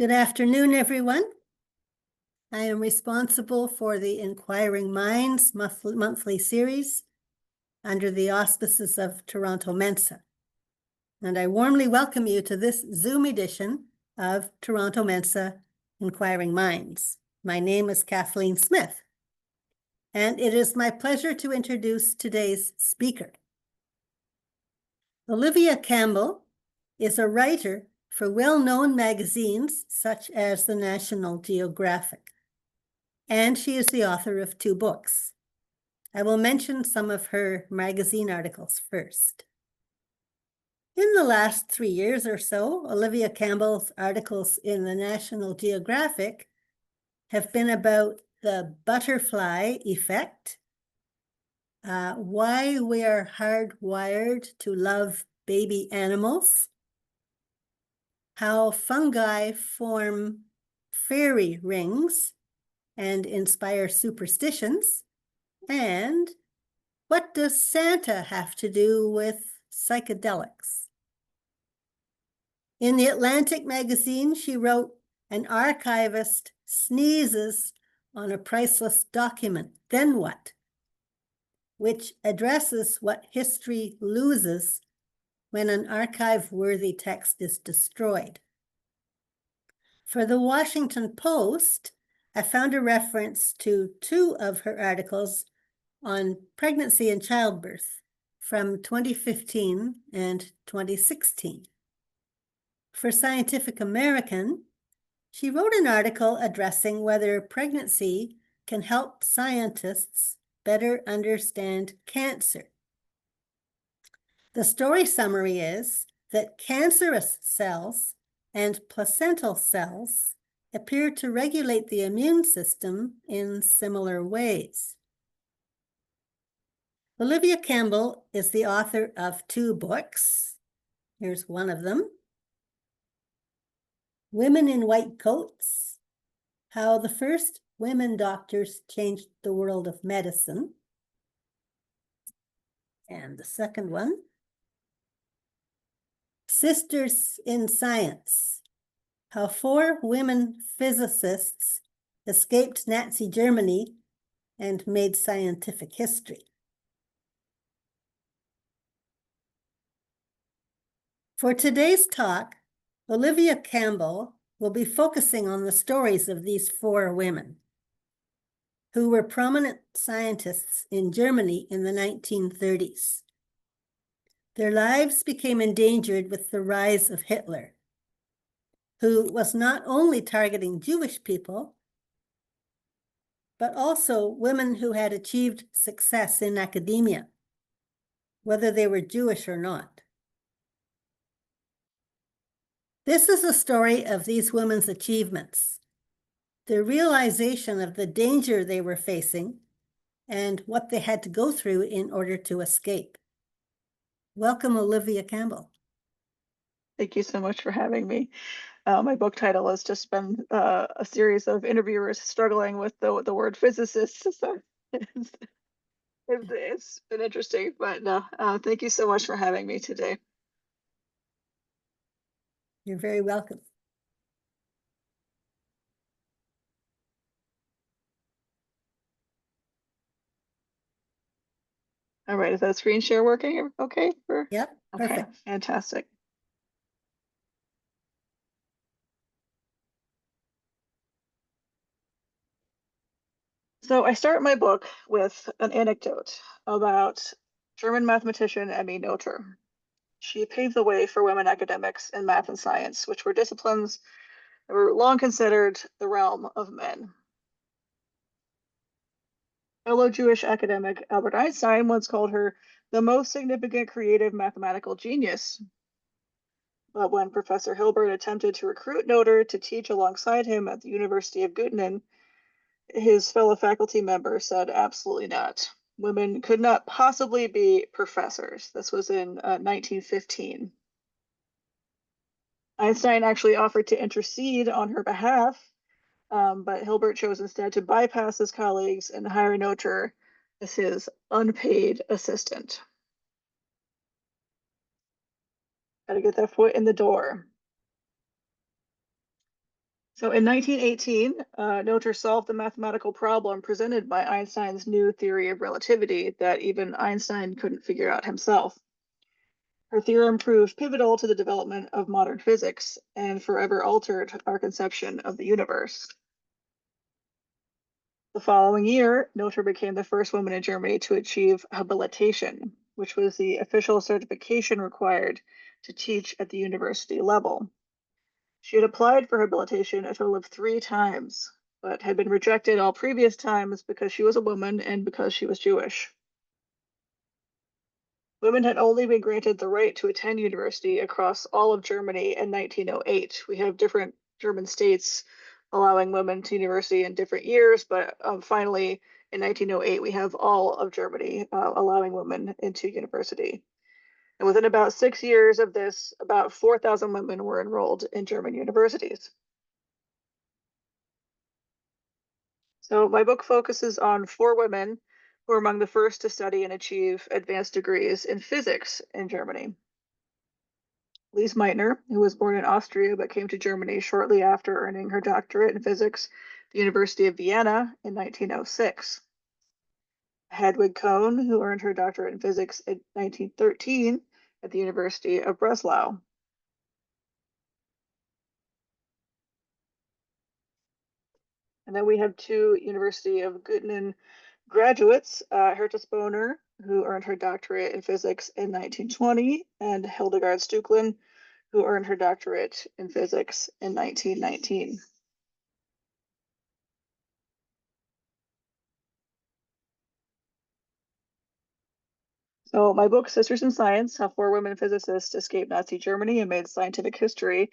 Good afternoon, everyone. I am responsible for the Inquiring Minds monthly series under the auspices of Toronto Mensa. And I warmly welcome you to this Zoom edition of Toronto Mensa Inquiring Minds. My name is Kathleen Smith, and it is my pleasure to introduce today's speaker. Olivia Campbell is a writer for well-known magazines such as the National Geographic, and she is the author of 2 books. I will mention some of her magazine articles first. In the last 3 years or so, Olivia Campbell's articles in the National Geographic have been about the butterfly effect, why we are hardwired to love baby animals, how fungi form fairy rings and inspire superstitions, and what does Santa have to do with psychedelics? In the Atlantic magazine, she wrote, "An archivist sneezes on a priceless document, then what?" which addresses what history loses when an archive-worthy text is destroyed. For the Washington Post, I found a reference to 2 of her articles on pregnancy and childbirth from 2015 and 2016. For Scientific American, she wrote an article addressing whether pregnancy can help scientists better understand cancer. The story summary is that cancerous cells and placental cells appear to regulate the immune system in similar ways. Olivia Campbell is the author of 2 books. Here's one of them. Women in White Coats: How the First Women Doctors Changed the World of Medicine. And the second one, Sisters in Science: How 4 women physicists escaped Nazi Germany and made scientific history. For today's talk, Olivia Campbell will be focusing on the stories of these 4 women who were prominent scientists in Germany in the 1930s. Their lives became endangered with the rise of Hitler, who was not only targeting Jewish people, but also women who had achieved success in academia, whether they were Jewish or not. This is a story of these women's achievements, the realization of the danger they were facing, and what they had to go through in order to escape. Welcome, Olivia Campbell. Thank you so much for having me. My book title has just been a series of interviewers struggling with the word physicist. So it's been interesting, but no, thank you so much for having me today. You're very welcome. All right, is that screen share working okay? Yep, okay, perfect. fantastic. So I start my book with an anecdote about German mathematician Emmy Noether. She paved the way for women academics in math and science, which were disciplines that were long considered the realm of men. Fellow Jewish academic Albert Einstein once called her the most significant creative mathematical genius. But when Professor Hilbert attempted to recruit Noether to teach alongside him at the University of Göttingen, his fellow faculty member said absolutely not. Women could not possibly be professors. This was in 1915. Einstein actually offered to intercede on her behalf, but Hilbert chose instead to bypass his colleagues and hire Noether as his unpaid assistant. Got to get that foot in the door. So in 1918, Noether solved the mathematical problem presented by Einstein's new theory of relativity that even Einstein couldn't figure out himself. Her theorem proved pivotal to the development of modern physics and forever altered our conception of the universe. The following year, Noether became the first woman in Germany to achieve habilitation, which was the official certification required to teach at the university level. She had applied for habilitation a total of 3 times, but had been rejected all previous times because she was a woman and because she was Jewish. Women had only been granted the right to attend university across all of Germany in 1908. We have different German states allowing women to university in different years, but finally in 1908 we have all of Germany allowing women into university. And within about 6 years of this, about 4,000 women were enrolled in German universities. So my book focuses on 4 women who were among the first to study and achieve advanced degrees in physics in Germany. Lise Meitner, who was born in Austria but came to Germany shortly after earning her doctorate in physics at the University of Vienna in 1906. Hedwig Kohn, who earned her doctorate in physics in 1913 at the University of Breslau. And then we have 2 University of Göttingen graduates, Herta Sponer, who earned her doctorate in physics in 1920, and Hildegard Stücklen, who earned her doctorate in physics in 1919. So my book, Sisters in Science, How 4 Women Physicists Escaped Nazi Germany and Made Scientific History,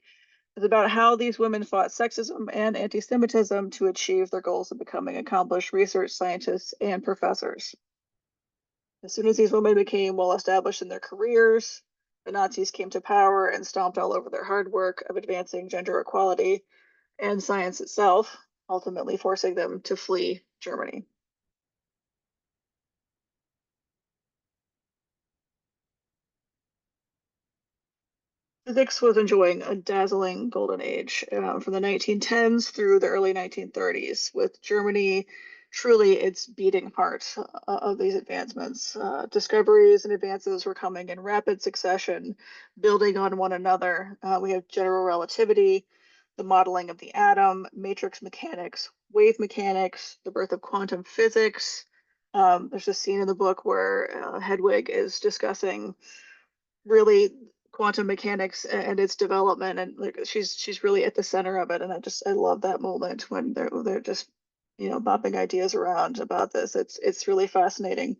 is about how these women fought sexism and anti-Semitism to achieve their goals of becoming accomplished research scientists and professors. As soon as these women became well established in their careers, the Nazis came to power and stomped all over their hard work of advancing gender equality and science itself, ultimately forcing them to flee Germany. Physics was enjoying a dazzling golden age from the 1910s through the early 1930s, with Germany truly its beating heart of these advancements. Discoveries and advances were coming in rapid succession, building on one another. We have general relativity, the modeling of the atom, matrix mechanics, wave mechanics, the birth of quantum physics. There's a scene in the book where Hedwig is discussing really quantum mechanics and its development, and like she's really at the center of it. And I love that moment when they're just bopping ideas around about this. It's really fascinating.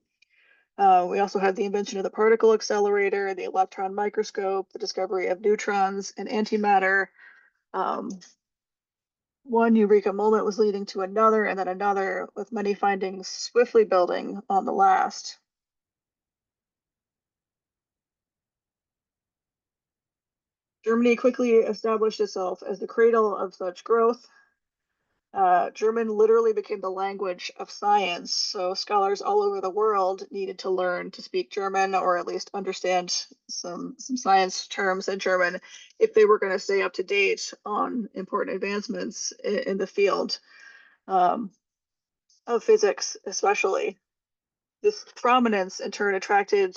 We also have the invention of the particle accelerator, the electron microscope, the discovery of neutrons and antimatter. One eureka moment was leading to another and then another, with many findings swiftly building on the last. Germany quickly established itself as the cradle of such growth. German literally became the language of science, so scholars all over the world needed to learn to speak German, or at least understand some science terms in German, if they were going to stay up to date on important advancements in the field of physics, especially. This prominence in turn attracted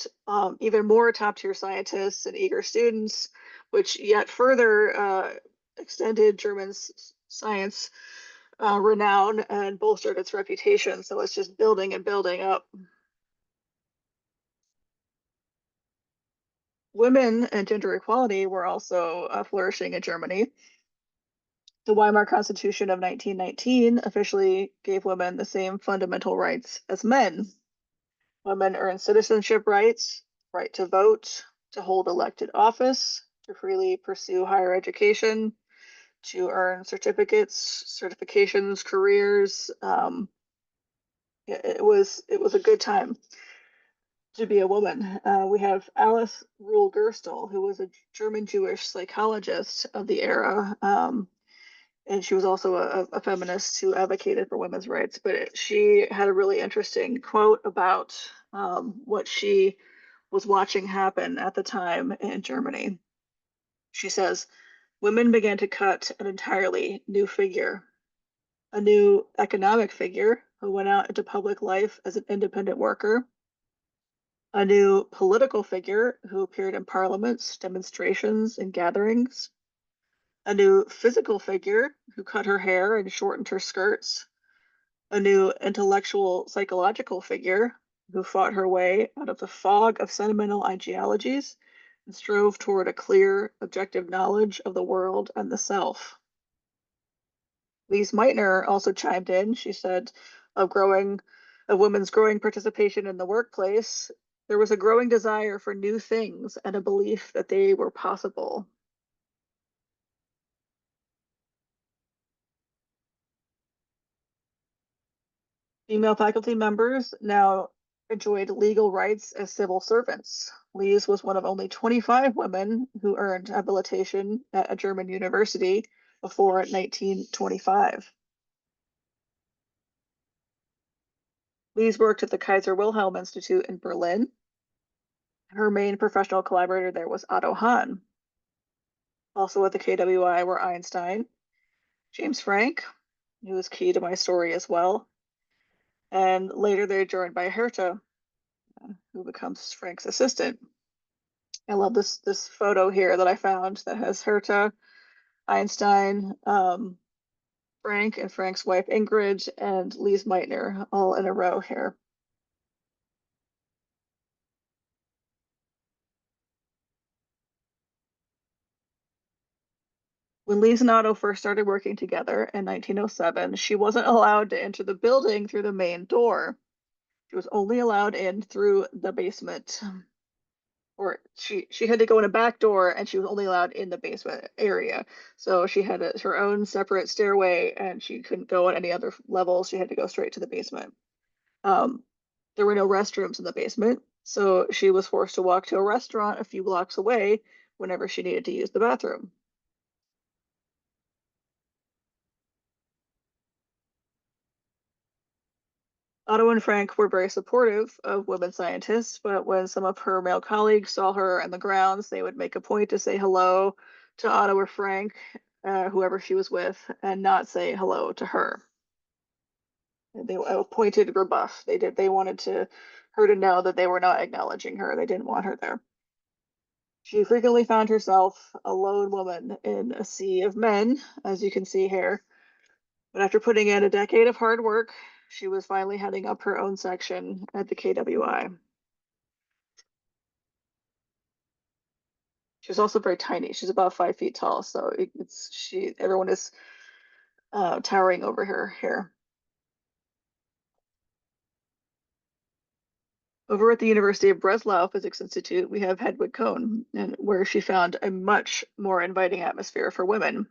even more top-tier scientists and eager students, which yet further extended German's science renown and bolstered its reputation. So it's just building and building up. Women and gender equality were also flourishing in Germany. The Weimar Constitution of 1919 officially gave women the same fundamental rights as men. Women earn citizenship rights, right to vote, to hold elected office, to freely pursue higher education, to earn certificates, certifications, careers. It was a good time to be a woman. We have Alice Ruhl Gerstel, who was a German Jewish psychologist of the era. And she was also a feminist who advocated for women's rights. But she had a really interesting quote about what she was watching happen at the time in Germany. She says, women began to cut an entirely new figure, a new economic figure who went out into public life as an independent worker, a new political figure who appeared in parliaments, demonstrations, and gatherings, a new physical figure who cut her hair and shortened her skirts, a new intellectual psychological figure who fought her way out of the fog of sentimental ideologies and strove toward a clear, objective knowledge of the world and the self. Lise Meitner also chimed in. She said of women's growing participation in the workplace, there was a growing desire for new things and a belief that they were possible. Female faculty members now enjoyed legal rights as civil servants. Lise was one of only 25 women who earned habilitation at a German university before 1925. Lise worked at the Kaiser Wilhelm Institute in Berlin. Her main professional collaborator there was Otto Hahn. Also at the KWI were Einstein, James Franck, who was key to my story as well. And later they're joined by Herta, who becomes Franck's assistant. I love this photo here that I found that has Herta, Einstein, Franck, and Franck's wife Ingrid, and Lise Meitner all in a row here. When Lise and Otto first started working together in 1907, she wasn't allowed to enter the building through the main door. She was only allowed in through the basement. Or she had to go in a back door, and she was only allowed in the basement area. So she had her own separate stairway, and she couldn't go on any other levels. She had to go straight to the basement. There were no restrooms in the basement, so she was forced to walk to a restaurant a few blocks away whenever she needed to use the bathroom. Otto and Frank were very supportive of women scientists, but when some of her male colleagues saw her on the grounds, they would make a point to say hello to Otto or Frank, whoever she was with, and not say hello to her. They a pointed rebuff. They wanted her to know that they were not acknowledging her. They didn't want her there. She frequently found herself a lone woman in a sea of men, as you can see here. But after putting in a decade of hard work, she was finally heading up her own section at the KWI. She was also very tiny. She's about 5 feet tall, so everyone is towering over her here. Over at the University of Breslau Physics Institute, we have Hedwig Kohn, and where she found a much more inviting atmosphere for women.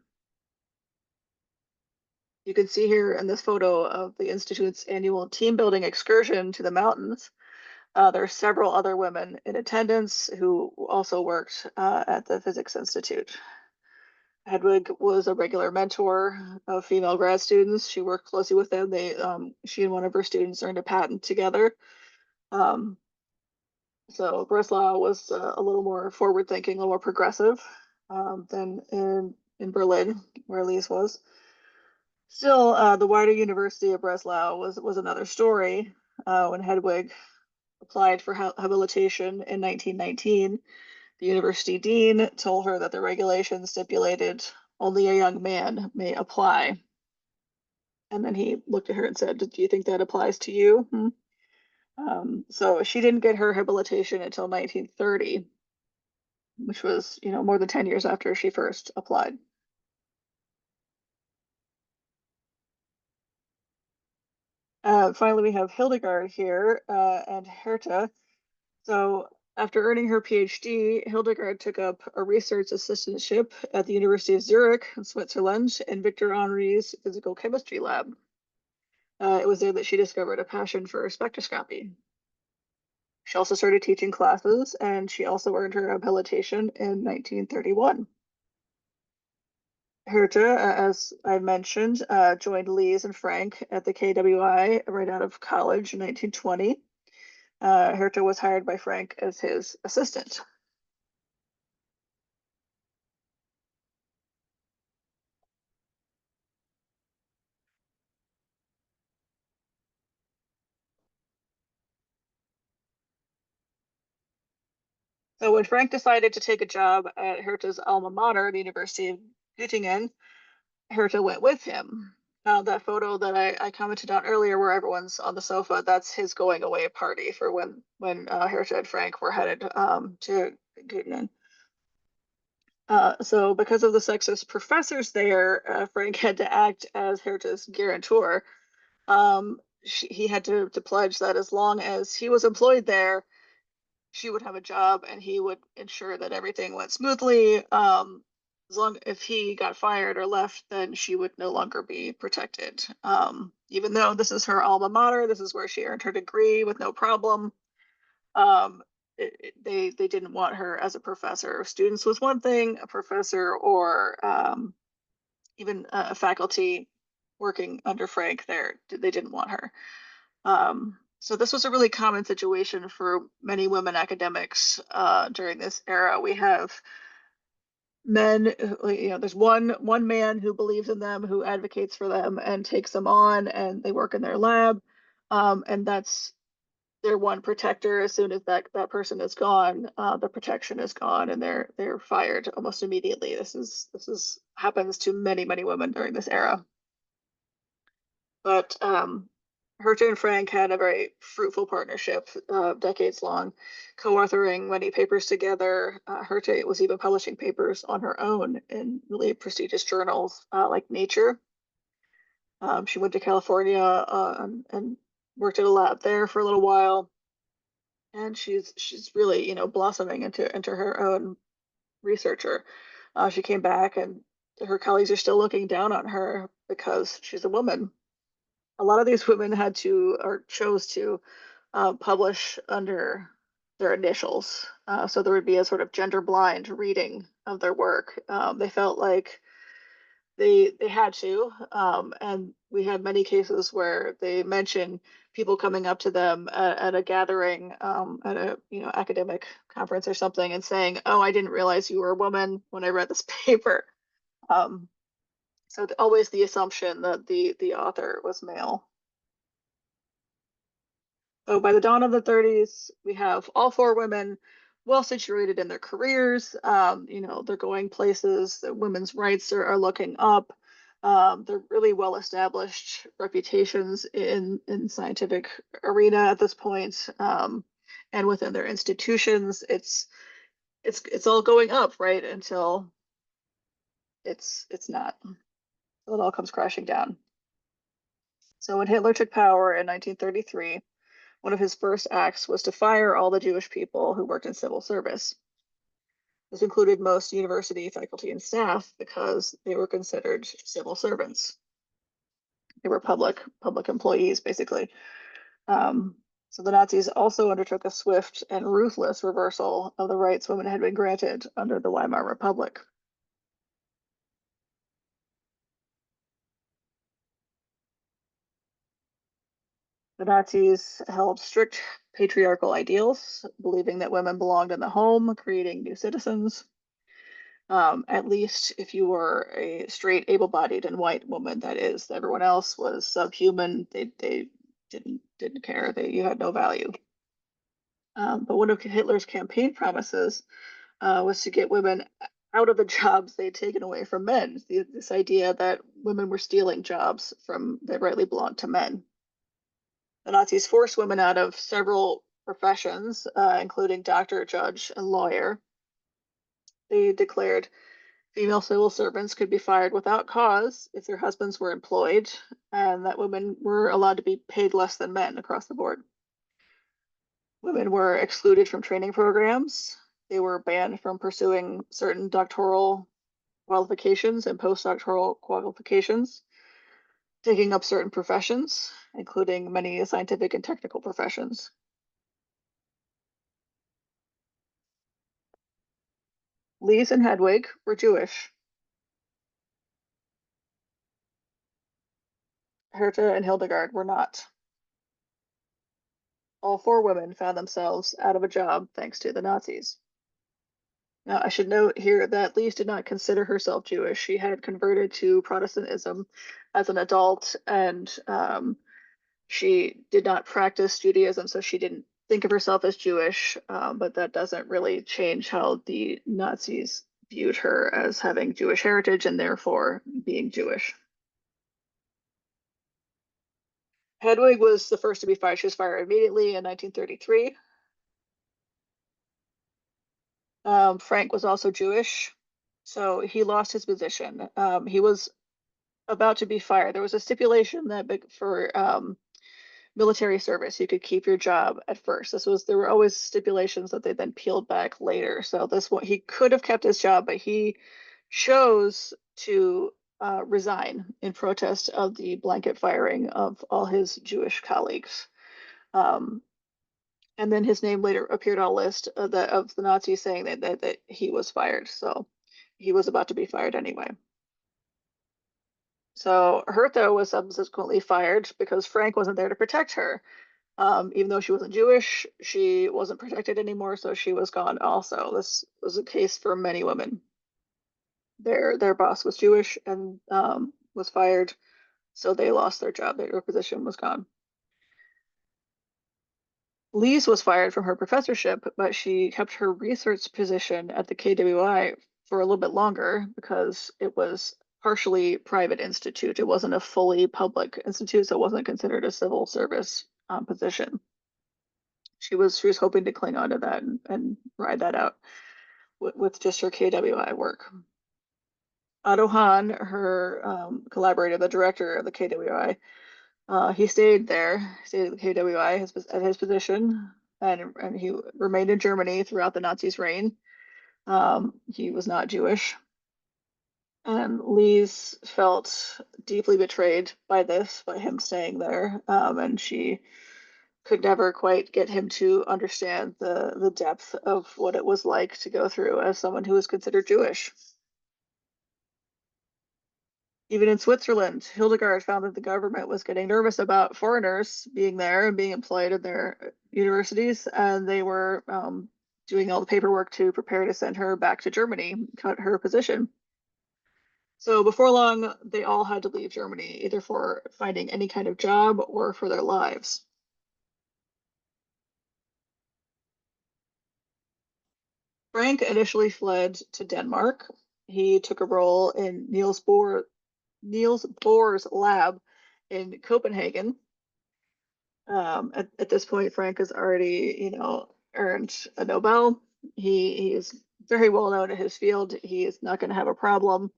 You can see here in this photo of the Institute's annual team building excursion to the mountains. There are several other women in attendance who also worked at the Physics Institute. Hedwig was a regular mentor of female grad students. She worked closely with them. She and one of her students earned a patent together. So Breslau was a little more forward-thinking, a little more progressive than in Berlin, where Lise was. Still, the wider University of Breslau was another story. When Hedwig applied for habilitation in 1919, the university dean told her that the regulations stipulated only a young man may apply. And then he looked at her and said, "Do you think that applies to you?" So she didn't get her habilitation until 1930, which was, more than 10 years after she first applied. Finally, we have Hildegard here and Herta. So after earning her PhD, Hildegard took up a research assistantship at the University of Zurich in Switzerland in Victor Henri's physical chemistry lab. It was there that she discovered a passion for spectroscopy. She also started teaching classes, and she also earned her habilitation in 1931. Herta, as I mentioned, joined Lise and Frank at the KWI right out of college in 1920. Herta was hired by Frank as his assistant. So when Frank decided to take a job at Herta's alma mater, the University of Göttingen, Herta went with him. That photo that I commented on earlier, where everyone's on the sofa, that's his going away party for when Herta and Frank were headed to Göttingen. So because of the sexist professors there, Frank had to act as Herta's guarantor. He had to pledge that as long as he was employed there, she would have a job and he would ensure that everything went smoothly. As long if he got fired or left, then she would no longer be protected. Even though this is her alma mater, this is where she earned her degree with no problem. Um, they didn't want her as a professor. Students was one thing, a professor or even a faculty working under Frank there, they didn't want her. So this was a really common situation for many women academics during this era. We have men, there's one man who believes in them, who advocates for them and takes them on, and they work in their lab, and that's their one protector. As soon as that person is gone, the protection is gone, and they're fired almost immediately. This is happens to many women during this era. But Herta and Frank had a very fruitful partnership, decades long, co-authoring many papers together. Herta was even publishing papers on her own in really prestigious journals like Nature. She went to California and worked at a lab there for a little while, and she's really blossoming into her own researcher. She came back, and her colleagues are still looking down on her because she's a woman. A lot of these women had to or chose to publish under their initials. So there would be a sort of gender blind reading of their work. They felt like they had to. And we had many cases where they mention people coming up to them at a gathering, at a academic conference or something, and saying, "Oh, I didn't realize you were a woman when I read this paper." Um, so always the assumption that the author was male. So by the dawn of the 30s, we have all four women well situated in their careers. They're going places. The women's rights are looking up. They're really well established reputations in scientific arena at this point, and within their institutions. It's all going up, right, until it's not. So it all comes crashing down. So when Hitler took power in 1933, one of his first acts was to fire all the Jewish people who worked in civil service. This included most university faculty and staff because they were considered civil servants. They were public employees, basically. So the Nazis also undertook a swift and ruthless reversal of the rights women had been granted under the Weimar Republic. The Nazis held strict patriarchal ideals, believing that women belonged in the home, creating new citizens. At least if you were a straight, able-bodied, and white woman, that is. Everyone else was subhuman. They didn't care. You had no value. But one of Hitler's campaign promises was to get women out of the jobs they'd taken away from men. This idea that women were stealing jobs that rightly belonged to men. The Nazis forced women out of several professions, including doctor, judge, and lawyer. They declared female civil servants could be fired without cause if their husbands were employed, and that women were allowed to be paid less than men across the board. Women were excluded from training programs. They were banned from pursuing certain doctoral qualifications and postdoctoral qualifications, taking up certain professions, including many scientific and technical professions. Lise and Hedwig were Jewish. Herta and Hildegard were not. All four women found themselves out of a job thanks to the Nazis. Now, I should note here that Lise did not consider herself Jewish. She had converted to Protestantism as an adult, and she did not practice Judaism, so she didn't think of herself as Jewish, but that doesn't really change how the Nazis viewed her as having Jewish heritage and therefore being Jewish. Hedwig was the first to be fired. She was fired immediately in 1933. Frank was also Jewish, so he lost his position. He was about to be fired. There was a stipulation that for military service, you could keep your job at first. There were always stipulations that they then peeled back later. So this one, he could have kept his job, but he chose to resign in protest of the blanket firing of all his Jewish colleagues. And then his name later appeared on a list of the Nazis saying that he was fired. So he was about to be fired anyway. So Hertha was subsequently fired because Frank wasn't there to protect her. Even though she wasn't Jewish, she wasn't protected anymore, so she was gone also. This was a case for many women. Their boss was Jewish and was fired, so they lost their job. Their position was gone. Lise was fired from her professorship, but she kept her research position at the KWI for a little bit longer because it was partially private institute. It wasn't a fully public institute, so it wasn't considered a civil service position. She was hoping to cling on to that and ride that out with just her KWI work. Otto Hahn, her collaborator, the director of the KWI, he stayed there, stayed at the KWI at his position, and he remained in Germany throughout the Nazis' reign. He was not Jewish. And Lise felt deeply betrayed by him staying there, and she could never quite get him to understand the depth of what it was like to go through as someone who was considered Jewish. Even in Switzerland, Hildegard found that the government was getting nervous about foreigners being there and being employed in their universities, and they were doing all the paperwork to prepare to send her back to Germany, cut her position. So before long, they all had to leave Germany, either for finding any kind of job or for their lives. Frank initially fled to Denmark. He took a role in Niels Bohr's lab in Copenhagen. At this point, Frank has already, earned a Nobel. He is very well known in his field. He is not going to have a problem.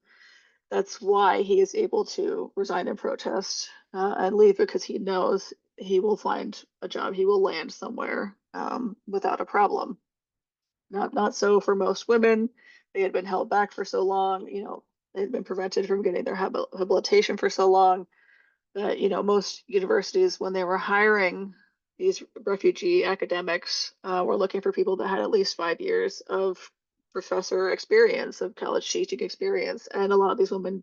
That's why he is able to resign in protest and leave, because he knows he will find a job. He will land somewhere without a problem. Not so for most women. They had been held back for so long. They had been prevented from getting their habilitation for so long that most universities, when they were hiring these refugee academics, were looking for people that had at least 5 years of professor experience, of college teaching experience, and a lot of these women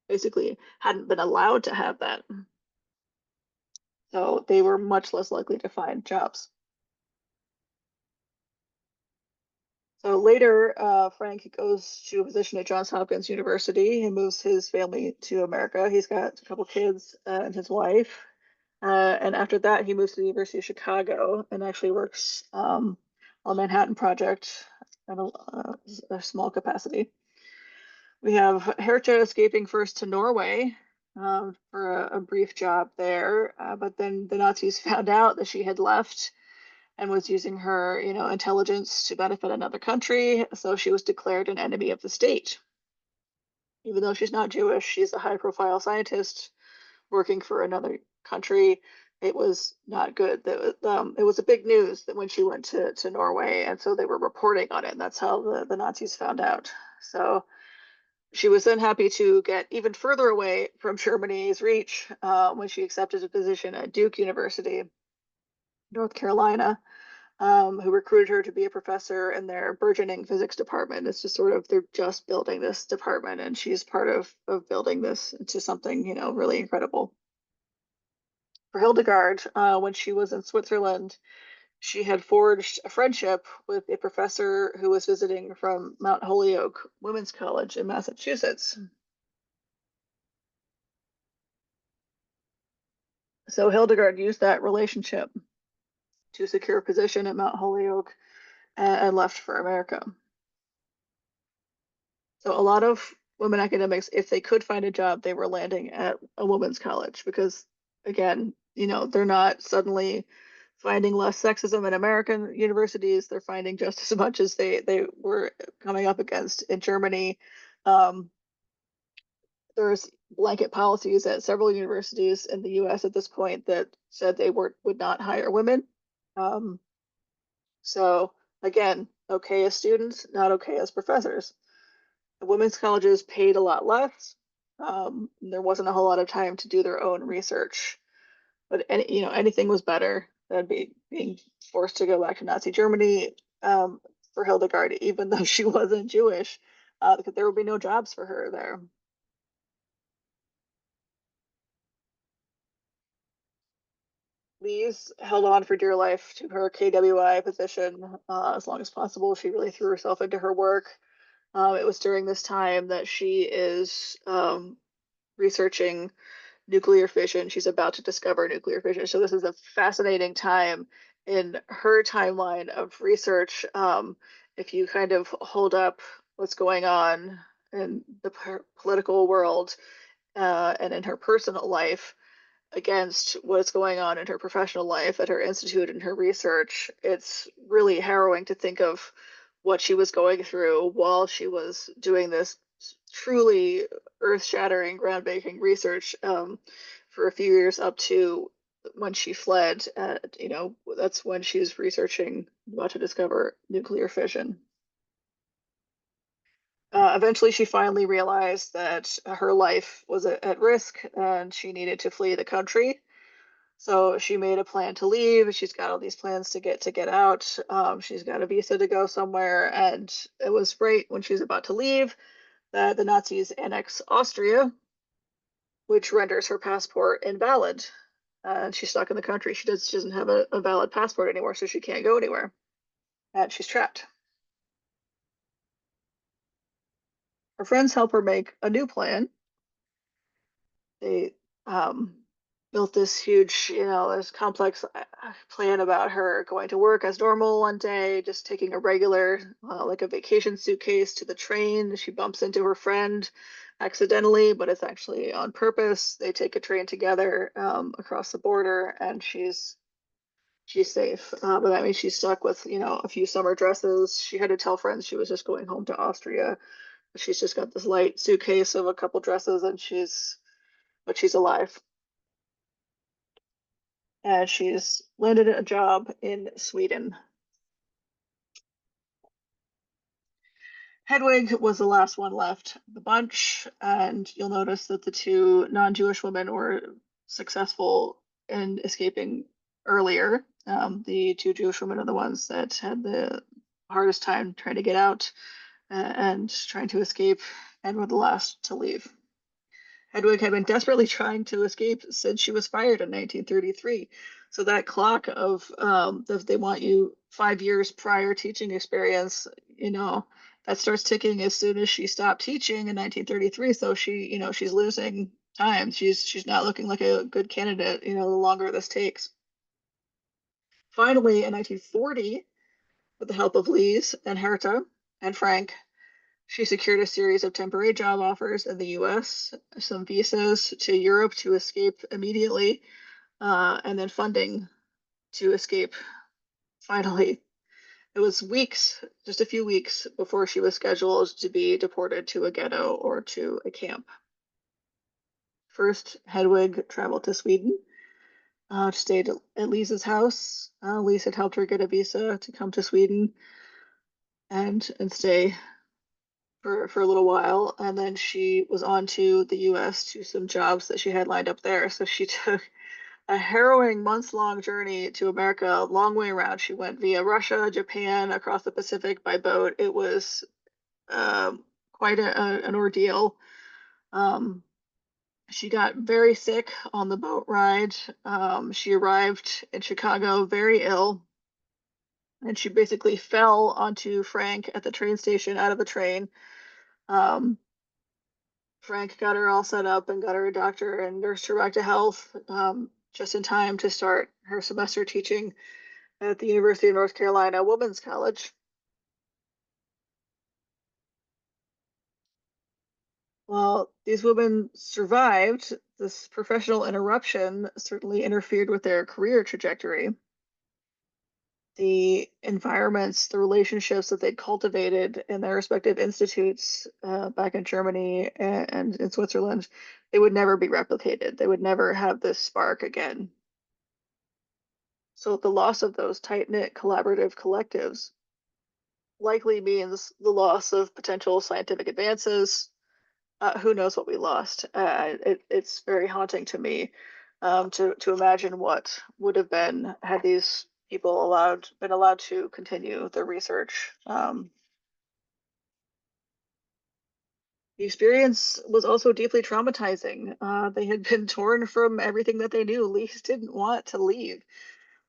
basically hadn't been allowed to have that, so they were much less likely to find jobs. So later, Frank goes to a position at Johns Hopkins University. He moves his family to America. He's got a couple kids and his wife. And after that, he moves to the University of Chicago and actually works on the Manhattan Project at a small capacity. We have Herta escaping first to Norway for a brief job there, but then the Nazis found out that she had left and was using her, intelligence to benefit another country. So she was declared an enemy of the state. Even though she's not Jewish, she's a high-profile scientist working for another country. It was not good. It was a big news that when she went to Norway, and so they were reporting on it, and that's how the Nazis found out. So she was then happy to get even further away from Germany's reach when she accepted a position at Duke University, North Carolina, who recruited her to be a professor in their burgeoning physics department. It's just they're just building this department, and she's part of building this into something, really incredible. For Hildegard, when she was in Switzerland, she had forged a friendship with a professor who was visiting from Mount Holyoke Women's College in Massachusetts. So Hildegard used that relationship to secure a position at Mount Holyoke and left for America. So a lot of women academics, if they could find a job, they were landing at a women's college because, again, they're not suddenly finding less sexism in American universities. They're finding just as much as they were coming up against in Germany. There's blanket policies at several universities in the US at this point that said they would not hire women. So again, okay as students, not okay as professors. The women's colleges paid a lot less. There wasn't a whole lot of time to do their own research, but anything was better than being forced to go back to Nazi Germany for Hildegard, even though she wasn't Jewish, because there would be no jobs for her there. Lise held on for dear life to her KWI position as long as possible. She really threw herself into her work. It was during this time that she is researching nuclear fission. She's about to discover nuclear fission. So this is a fascinating time in her timeline of research. If you kind of hold up what's going on in the political world and in her personal life against what's going on in her professional life at her institute and her research, it's really harrowing to think of what she was going through while she was doing this truly earth-shattering, groundbreaking research for a few years up to when she fled. That's when she's researching, about to discover nuclear fission. Eventually, she finally realized that her life was at risk and she needed to flee the country. So she made a plan to leave. She's got all these plans to get out. She's got a visa to go somewhere, and it was right when she was about to leave that the Nazis annex Austria, which renders her passport invalid. And she's stuck in the country. She doesn't have a valid passport anymore, so she can't go anywhere, and she's trapped. Her friends help her make a new plan. They built this huge, this complex plan about her going to work as normal one day, just taking a regular, like a vacation suitcase to the train. She bumps into her friend accidentally, but it's actually on purpose. They take a train together across the border, and she's safe. But that means she's stuck with, a few summer dresses. She had to tell friends she was just going home to Austria. She's just got this light suitcase of a couple dresses, and she's alive. And she's landed a job in Sweden. Hedwig was the last one left of the bunch, and you'll notice that the two non-Jewish women were successful in escaping earlier. The two Jewish women are the ones that had the hardest time trying to get out and trying to escape, and were the last to leave. Hedwig had been desperately trying to escape since she was fired in 1933. So that clock of they want you 5 years prior teaching experience, that starts ticking as soon as she stopped teaching in 1933. So she's losing time. She's not looking like a good candidate, the longer this takes. Finally, in 1940, with the help of Lise and Herta and Frank, she secured a series of temporary job offers in the US, some visas to Europe to escape immediately, and then funding to escape finally. It was weeks, just a few weeks, before she was scheduled to be deported to a ghetto or to a camp. First, Hedwig traveled to Sweden, stayed at Lisa's house. Lisa had helped her get a visa to come to Sweden and stay for a little while, and then she was on to the US to some jobs that she had lined up there. So she took a harrowing months-long journey to America, a long way around. She went via Russia, Japan, across the Pacific by boat. It was quite an ordeal. She got very sick on the boat ride. She arrived in Chicago very ill, and she basically fell onto Frank at the train station out of the train. Frank got her all set up and got her a doctor and nursed her back to health just in time to start her semester teaching at the University of North Carolina Women's College. While these women survived, this professional interruption certainly interfered with their career trajectory. The environments, the relationships that they'd cultivated in their respective institutes back in Germany and in Switzerland, they would never be replicated. They would never have this spark again. So the loss of those tight-knit collaborative collectives likely means the loss of potential scientific advances. Who knows what we lost? It's very haunting to me to imagine what would have been had these people been allowed to continue their research. The experience was also deeply traumatizing. They had been torn from everything that they knew. Lise didn't want to leave.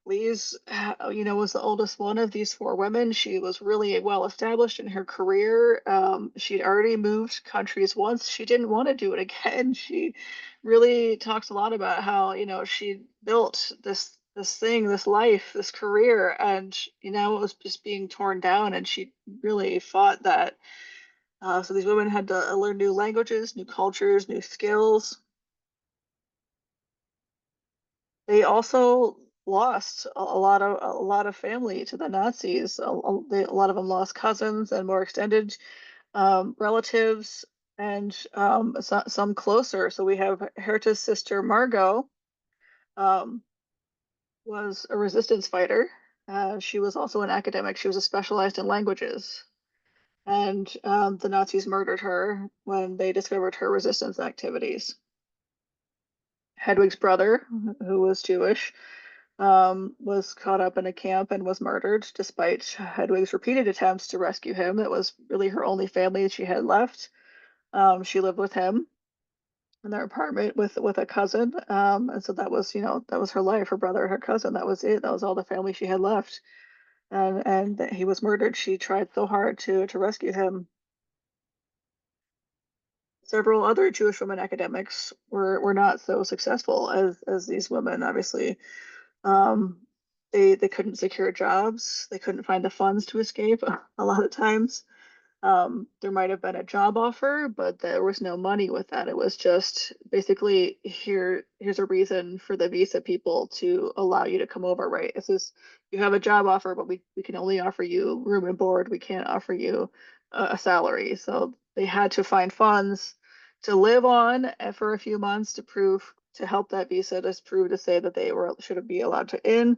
Lise, was the oldest one of these four women. She was really well established in her career. She'd already moved countries once. She didn't want to do it again. She really talks a lot about how, she built this thing, this life, this career, and it was just being torn down. And she really fought that. So these women had to learn new languages, new cultures, new skills. They also lost a lot of family to the Nazis. A lot of them lost cousins and more extended relatives, and some closer. So we have Herta's sister Margot, um, was a resistance fighter. She was also an academic. She was specialized in languages, and the Nazis murdered her when they discovered her resistance activities. Hedwig's brother, who was Jewish, was caught up in a camp and was murdered despite Hedwig's repeated attempts to rescue him. It was really her only family she had left. She lived with him in their apartment with a cousin, and so that was her life. Her brother, her cousin. That was it. That was all the family she had left. And he was murdered. She tried so hard to rescue him. Several other Jewish women academics were not so successful as these women, obviously. Um, they couldn't secure jobs. They couldn't find the funds to escape a lot of times. There might have been a job offer, but there was no money with that. It was just basically here's a reason for the visa people to allow you to come over, right? You have a job offer, but we can only offer you room and board. We can't offer you a salary. So they had to find funds to live on for a few months to help that visa to prove to say that they should be allowed to in.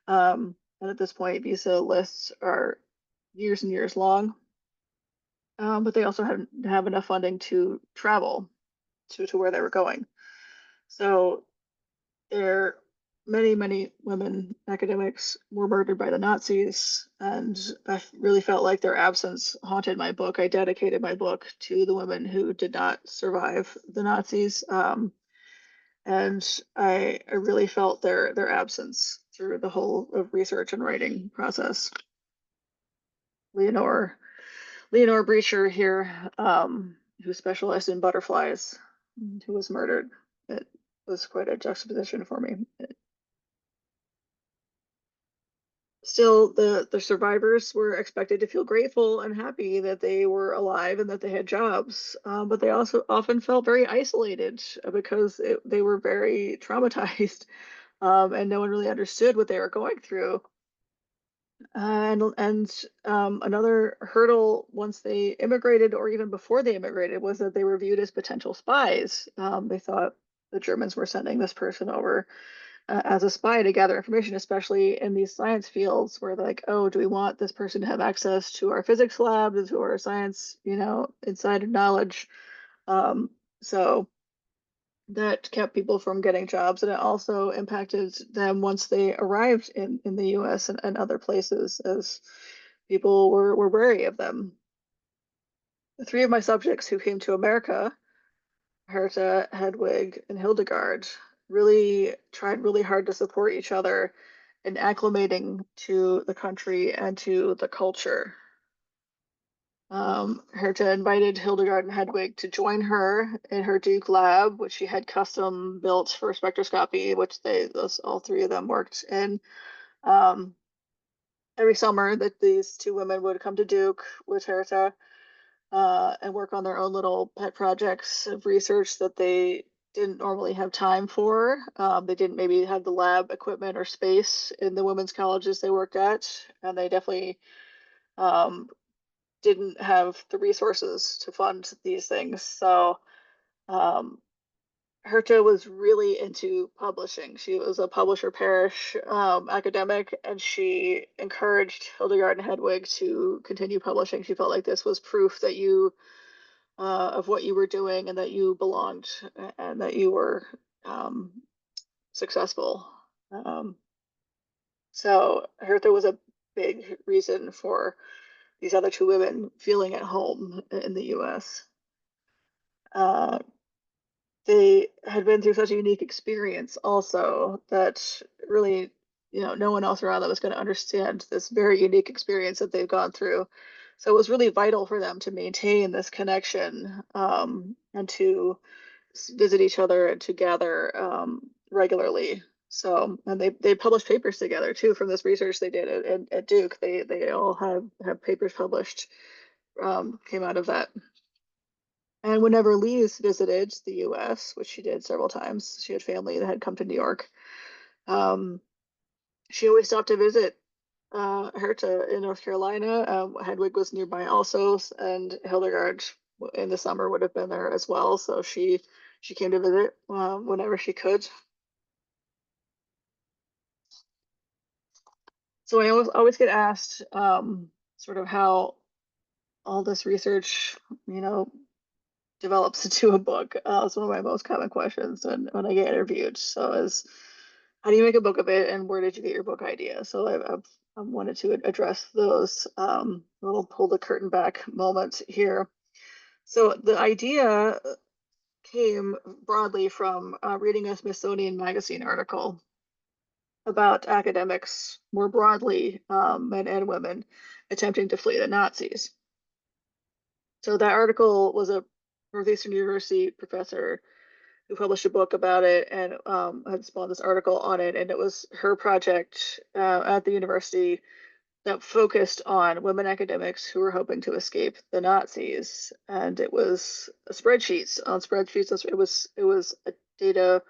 And at this point, visa lists are years and years long. But they also hadn't have enough funding to travel to where they were going. So there, many women academics were murdered by the Nazis, and I really felt like their absence haunted my book. I dedicated my book to the women who did not survive the Nazis, and I really felt their absence through the whole of research and writing process. Leonore Breacher here, who specialized in butterflies, who was murdered. It was quite a juxtaposition for me. Still, the survivors were expected to feel grateful and happy that they were alive and that they had jobs, but they also often felt very isolated because they were very traumatized, and no one really understood what they were going through. And another hurdle once they immigrated, or even before they immigrated, was that they were viewed as potential spies. They thought the Germans were sending this person over as a spy to gather information, especially in these science fields where they're like, oh, do we want this person to have access to our physics lab, to our science, insider knowledge? So that kept people from getting jobs, and it also impacted them once they arrived in the US and other places, as people were wary of them. The three of my subjects who came to America, Herta, Hedwig, and Hildegard, really tried really hard to support each other in acclimating to the country and to the culture. Herta invited Hildegard and Hedwig to join her in her Duke lab, which she had custom built for spectroscopy, which all three of them worked in. every summer that these two women would come to Duke with Herta and work on their own little pet projects of research that they didn't normally have time for. They didn't maybe have the lab equipment or space in the women's colleges they worked at, and they definitely um, didn't have the resources to fund these things. So um, Herta was really into publishing. She was a publisher parish academic, and she encouraged Hildegard and Hedwig to continue publishing. She felt like this was proof that you of what you were doing and that you belonged and that you were um, successful. Um, so Hertha was a big reason for these other two women feeling at home in the US. Uh, they had been through such a unique experience also that really, no one else around them was going to understand this very unique experience that they've gone through. So it was really vital for them to maintain this connection and to visit each other and to gather regularly. So, and they published papers together too from this research they did at Duke. They all have papers published came out of that. And whenever Lise visited the U.S., which she did several times, she had family that had come to New York. Um, she always stopped to visit Herta in North Carolina. Hedwig was nearby also, and Hildegard in the summer would have been there as well. So she came to visit whenever she could. So I always get asked sort of how all this research, develops into a book. It's one of my most common questions when I get interviewed. So is how do you make a book of it, and where did you get your book idea? So I've wanted to address those little pull the curtain back moments here. So the idea came broadly from reading a Smithsonian Magazine article about academics more broadly, men and women, attempting to flee the Nazis. So that article was a Northeastern University professor who published a book about it and had spawned this article on it. And it was her project at the university that focused on women academics who were hoping to escape the Nazis. And it was spreadsheets on spreadsheets. It was a data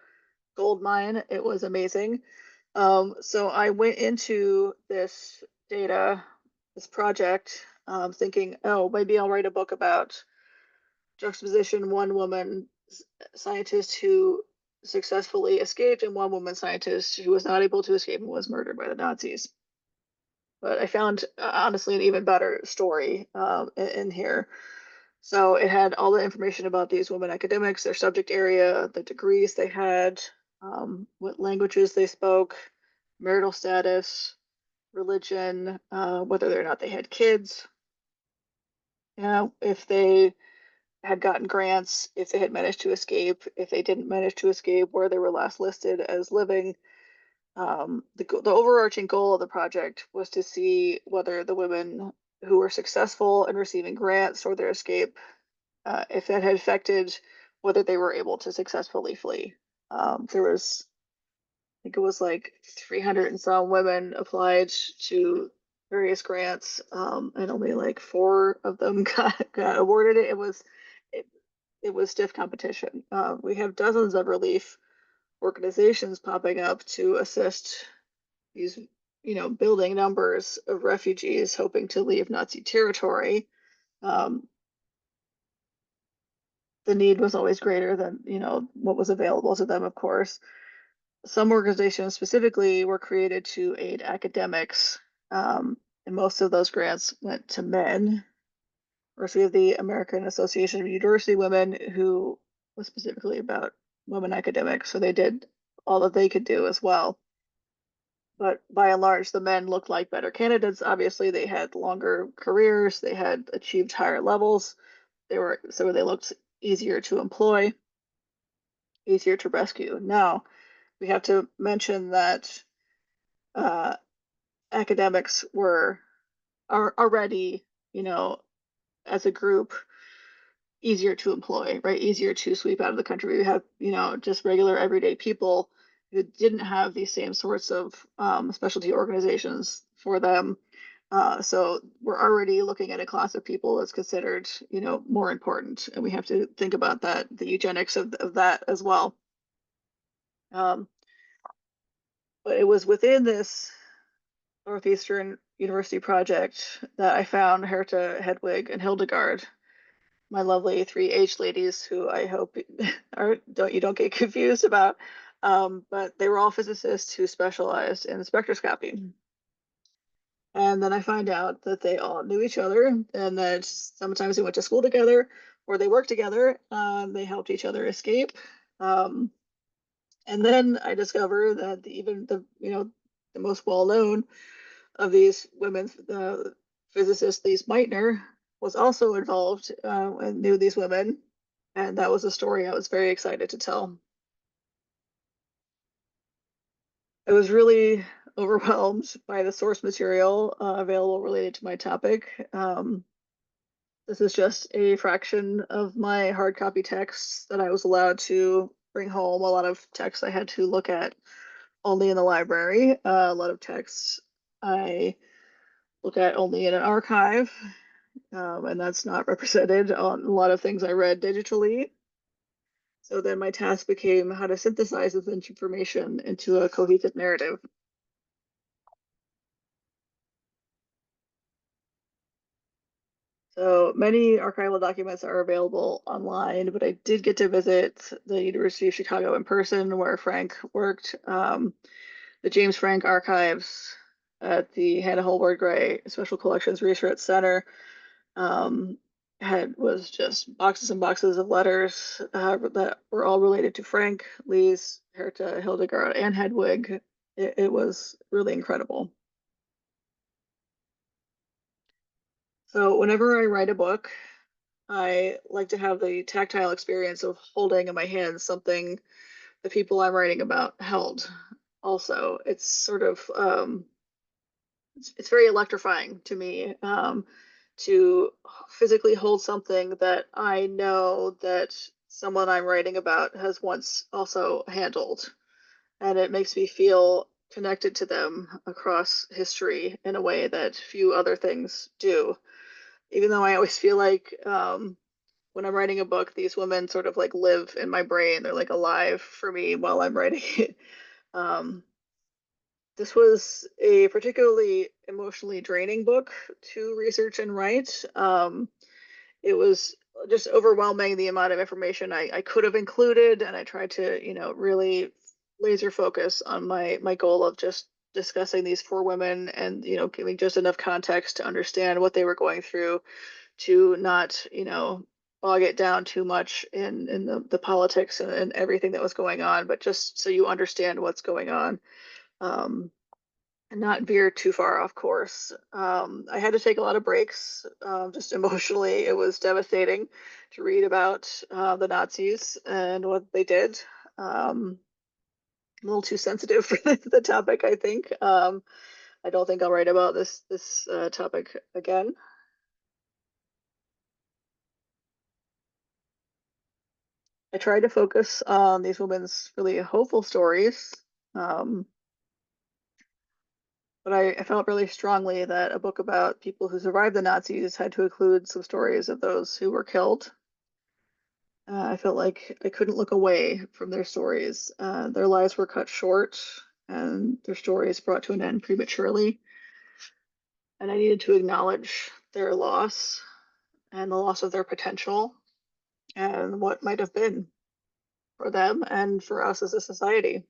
gold mine. It was amazing. So I went into this project, thinking, oh, maybe I'll write a book about juxtaposition one woman scientist who successfully escaped and one woman scientist who was not able to escape and was murdered by the Nazis. But I found, honestly, an even better story in here. So it had all the information about these women academics, their subject area, the degrees they had, what languages they spoke, marital status, religion, whether or not they had kids, if they had gotten grants, if they had managed to escape, if they didn't manage to escape, where they were last listed as living. The overarching goal of the project was to see whether the women who were successful in receiving grants or their escape, if that had affected whether they were able to successfully flee. There was, I think it was like 300 and some women applied to various grants, and only like 4 of them got awarded it. It, it was stiff competition. We have dozens of relief organizations popping up to assist these, building numbers of refugees hoping to leave Nazi territory. The need was always greater than, what was available to them, of course. Some organizations specifically were created to aid academics, and most of those grants went to men. Or we have the American Association of University Women, who was specifically about women academics, so they did all that they could do as well. But by and large, the men looked like better candidates. Obviously, they had longer careers, they had achieved higher levels, they looked easier to employ, easier to rescue. Now, we have to mention that uh, academics are already, as a group, easier to employ, right? Easier to sweep out of the country. We have, just regular everyday people who didn't have these same sorts of specialty organizations for them. So we're already looking at a class of people that's considered, more important, and we have to think about that, the eugenics of that as well. Um, but it was within this Northeastern University project that I found Herta, Hedwig, and Hildegard, my lovely three H ladies, who I hope don't get confused about. But they were all physicists who specialized in spectroscopy. And then I find out that they all knew each other and that sometimes they went to school together or they worked together. They helped each other escape. Um, and then I discover that even the most well known of these women, the physicist Lise Meitner, was also involved and knew these women. And that was a story I was very excited to tell. I was really overwhelmed by the source material available related to my topic. This is just a fraction of my hard copy texts that I was allowed to bring home. A lot of texts I had to look at only in the library. A lot of texts I look at only in an archive, and that's not represented on a lot of things I read digitally. So then my task became how to synthesize this information into a cohesive narrative. So many archival documents are available online, but I did get to visit the University of Chicago in person where Frank worked. The James Frank Archives at the Hannah Holbrook Gray Special Collections Research Center was just boxes and boxes of letters that were all related to Frank, Lise, Herta, Hildegard, and Hedwig. It was really incredible. So whenever I write a book, I like to have the tactile experience of holding in my hands something the people I'm writing about held. Also, it's sort of it's very electrifying to me to physically hold something that I know that someone I'm writing about has once also handled, and it makes me feel connected to them across history in a way that few other things do. Even though I always feel like when I'm writing a book, these women sort of like live in my brain. They're like alive for me while I'm writing it. Um, this was a particularly emotionally draining book to research and write. It was just overwhelming the amount of information I could have included, and I tried to, really laser focus on my goal of just discussing these four women and, giving just enough context to understand what they were going through to not, bog it down too much in the politics and everything that was going on, but just so you understand what's going on. And not veer too far off course. I had to take a lot of breaks, just emotionally. It was devastating to read about the Nazis and what they did. A little too sensitive for the topic, I think. I don't think I'll write about this topic again. I tried to focus on these women's really hopeful stories. Um, but I felt really strongly that a book about people who survived the Nazis had to include some stories of those who were killed. I felt like I couldn't look away from their stories. Their lives were cut short and their stories brought to an end prematurely. And I needed to acknowledge their loss and the loss of their potential and what might have been for them and for us as a society.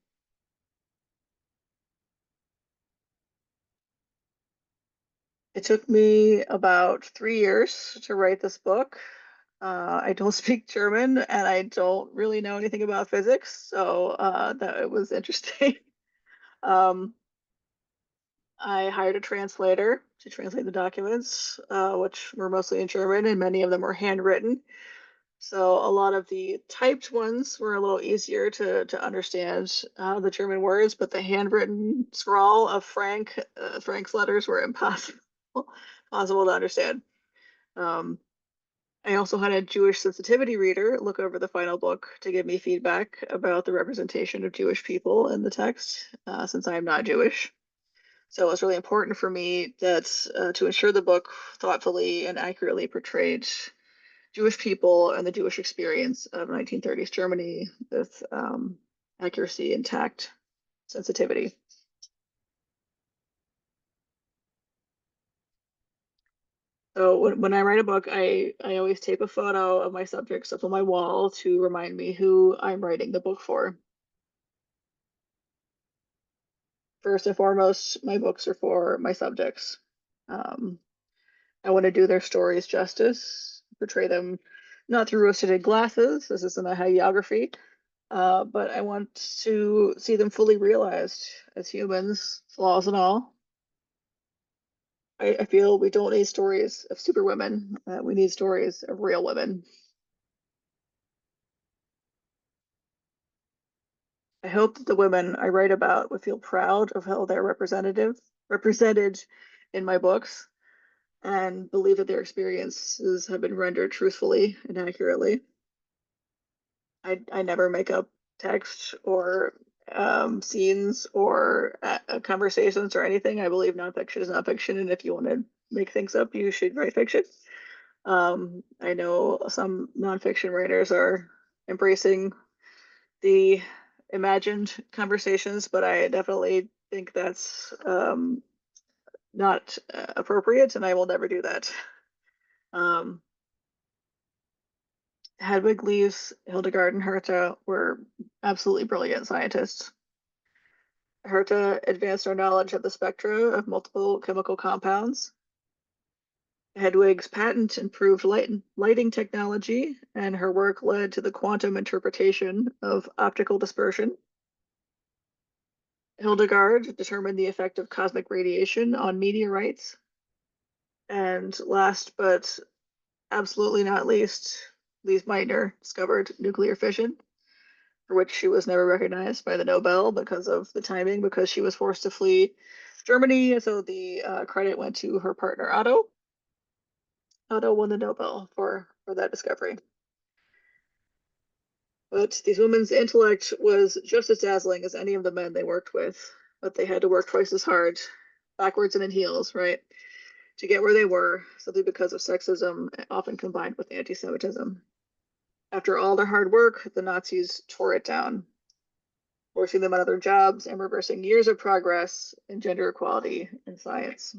It took me about 3 years to write this book. I don't speak German and I don't really know anything about physics, so that it was interesting. um, I hired a translator to translate the documents, which were mostly in German, and many of them were handwritten. So a lot of the typed ones were a little easier to understand the German words, but the handwritten scrawl of Frank's letters were impossible possible to understand. Um, I also had a Jewish sensitivity reader look over the final book to give me feedback about the representation of Jewish people in the text, since I am not Jewish. So it was really important for me that to ensure the book thoughtfully and accurately portrayed Jewish people and the Jewish experience of 1930s Germany with accuracy and tact, sensitivity. So when I write a book, I always tape a photo of my subjects up on my wall to remind me who I'm writing the book for. First and foremost, my books are for my subjects. I want to do their stories justice, portray them not through rose-tinted glasses. This isn't a hagiography, but I want to see them fully realized as humans, flaws and all. I feel we don't need stories of superwomen. We need stories of real women. I hope that the women I write about would feel proud of how they're represented in my books, and believe that their experiences have been rendered truthfully and accurately. I never make up text or scenes or conversations or anything. I believe nonfiction is nonfiction, and if you want to make things up, you should write fiction. I know some nonfiction writers are embracing the imagined conversations, but I definitely think that's not appropriate, and I will never do that. Hedwig, Lise, Hildegard, and Herta were absolutely brilliant scientists. Herta advanced our knowledge of the spectra of multiple chemical compounds. Hedwig's patent improved lighting technology, and her work led to the quantum interpretation of optical dispersion. Hildegard determined the effect of cosmic radiation on meteorites. And last but absolutely not least, Lise Meitner discovered nuclear fission, for which she was never recognized by the Nobel because of the timing, because she was forced to flee Germany. So the credit went to her partner, Otto. Otto won the Nobel for that discovery. But these women's intellect was just as dazzling as any of the men they worked with, but they had to work twice as hard, backwards and in heels, right, to get where they were, simply because of sexism, often combined with anti-Semitism. After all their hard work, the Nazis tore it down, forcing them out of their jobs and reversing years of progress in gender equality in science.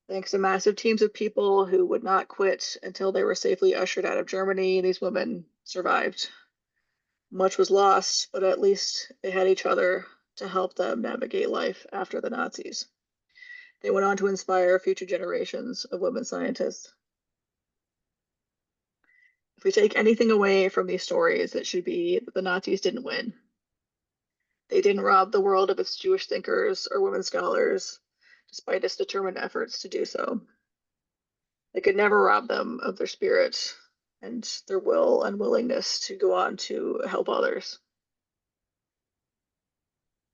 Thanks to massive teams of people who would not quit until they were safely ushered out of Germany, these women survived. Much was lost, but at least they had each other to help them navigate life after the Nazis. They went on to inspire future generations of women scientists. If we take anything away from these stories, it should be that the Nazis didn't win. They didn't rob the world of its Jewish thinkers or women scholars, despite its determined efforts to do so. They could never rob them of their spirit and their will and willingness to go on to help others.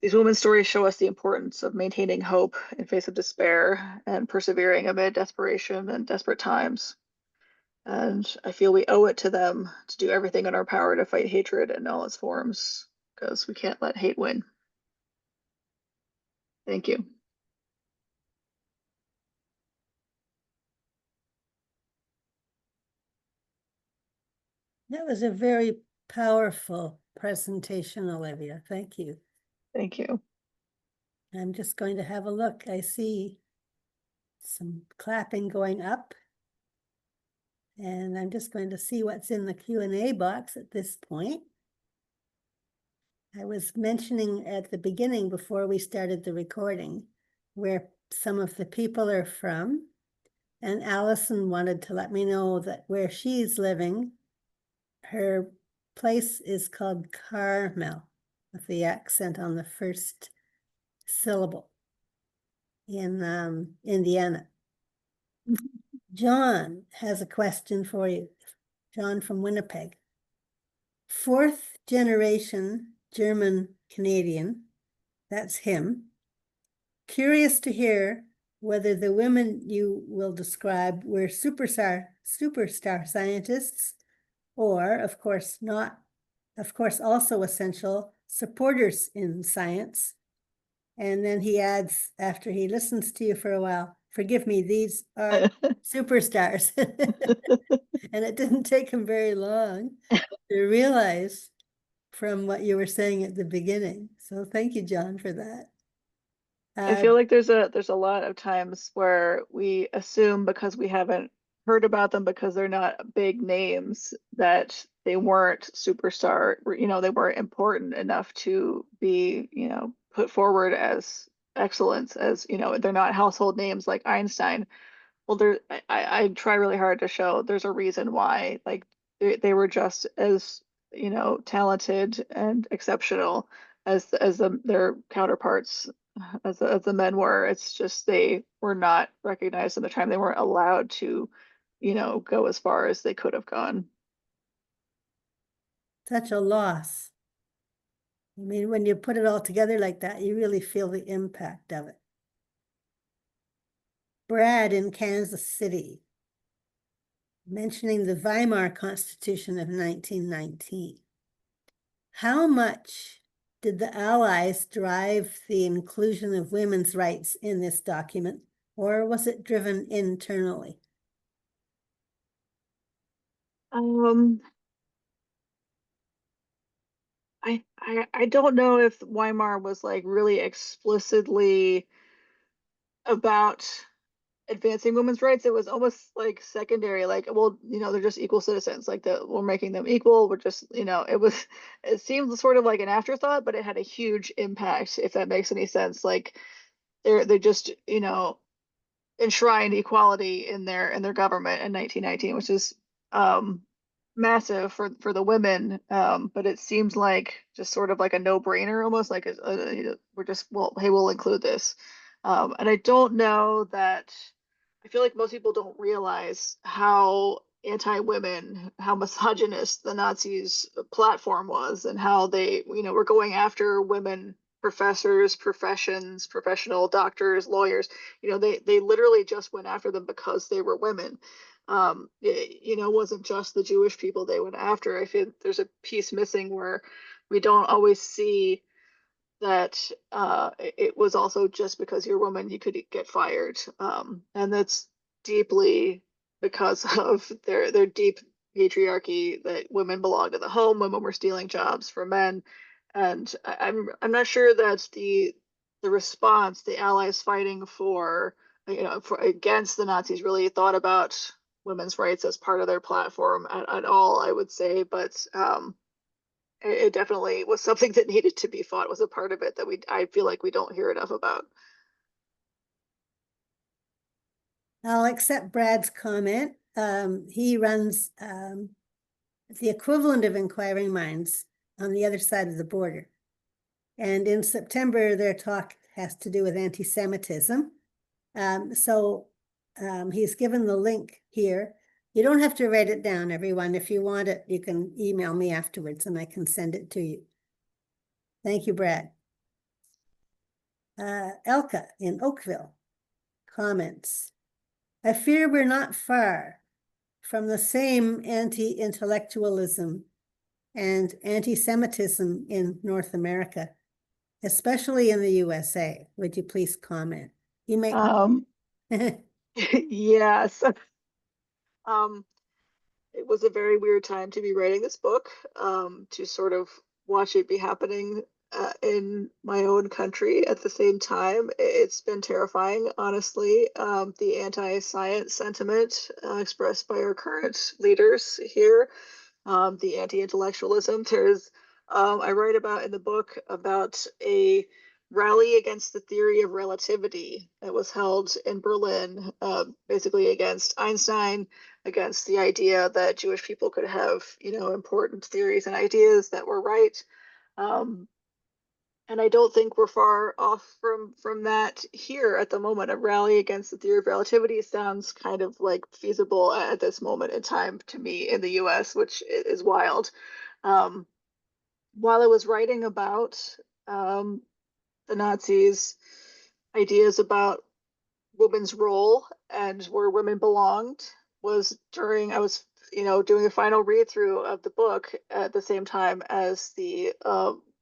These women's stories show us the importance of maintaining hope in face of despair and persevering amid desperation and desperate times. And I feel we owe it to them to do everything in our power to fight hatred in all its forms, because we can't let hate win. Thank you. That was a very powerful presentation, Olivia. Thank you. Thank you. I'm just going to have a look. I see some clapping going up. And I'm just going to see what's in the Q&A box at this point. I was mentioning at the beginning, before we started the recording, where some of the people are from. And Allison wanted to let me know that where she's living, her place is called Carmel, with the accent on the first syllable, in Indiana. John has a question for you. John from Winnipeg. Fourth generation German Canadian, that's him. Curious to hear whether the women you will describe were superstar scientists, or, of course, also essential supporters in science. And then he adds, after he listens to you for a while, forgive me, these are superstars. And it didn't take him very long to realize from what you were saying at the beginning. So thank you, John, for that. I feel like there's a lot of times where we assume because we haven't heard about them because they're not big names that they weren't superstar, they weren't important enough to be, put forward as excellence, as, they're not household names like Einstein. Well, I try really hard to show there's a reason why, like they were just as, talented and exceptional as their counterparts, as the men were. It's just they were not recognized in the time. They weren't allowed to, go as far as they could have gone. Such a loss. I mean, when you put it all together like that, you really feel the impact of it. Brad in Kansas City, mentioning the Weimar Constitution of 1919. How much did the Allies drive the inclusion of women's rights in this document, or was it driven internally? I don't know if Weimar was like really explicitly about advancing women's rights. It was almost like secondary, like, well, they're just equal citizens, like we're making them equal. We're just, it seemed sort of like an afterthought, but it had a huge impact, if that makes any sense. Like they just, enshrined equality in their government in 1919, which is massive for the women. But it seems like just sort of like a no-brainer, almost like we're just, well, hey, we'll include this. And I don't know that, I feel like most people don't realize how anti-women, how misogynist the Nazis' platform was, and how they, were going after women professors, professional doctors, lawyers. They literally just went after them because they were women. It wasn't just the Jewish people they went after. I feel there's a piece missing where we don't always see that it was also just because you're a woman you could get fired, and that's deeply because of their deep patriarchy, that women belong to the home, women were stealing jobs from men. And I'm not sure that the response, the Allies fighting for, against the Nazis, really thought about women's rights as part of their platform at all, I would say. But it definitely was something that needed to be fought, was a part of it that I feel like we don't hear enough about. I'll accept Brad's comment. He runs the equivalent of Inquiring Minds on the other side of the border. And in September, their talk has to do with anti-Semitism. He's given the link here. You don't have to write it down, everyone. If you want it, you can email me afterwards and I can send it to you. Thank you, Brad. Elka in Oakville comments, I fear we're not far from the same anti-intellectualism and anti-Semitism in North America, especially in the USA. Would you please comment? You may. Yes. It was a very weird time to be writing this book, to sort of watch it be happening in my own country at the same time. It's been terrifying, honestly. The anti-science sentiment expressed by our current leaders here, the anti-intellectualism. I write about in the book about a rally against the theory of relativity that was held in Berlin, basically against Einstein, against the idea that Jewish people could have, important theories and ideas that were right. And I don't think we're far off from that here at the moment. A rally against the theory of relativity sounds kind of like feasible at this moment in time to me in the US, which is wild. While I was writing about the Nazis' ideas about women's role and where women belonged was during I was doing the final read through of the book at the same time as the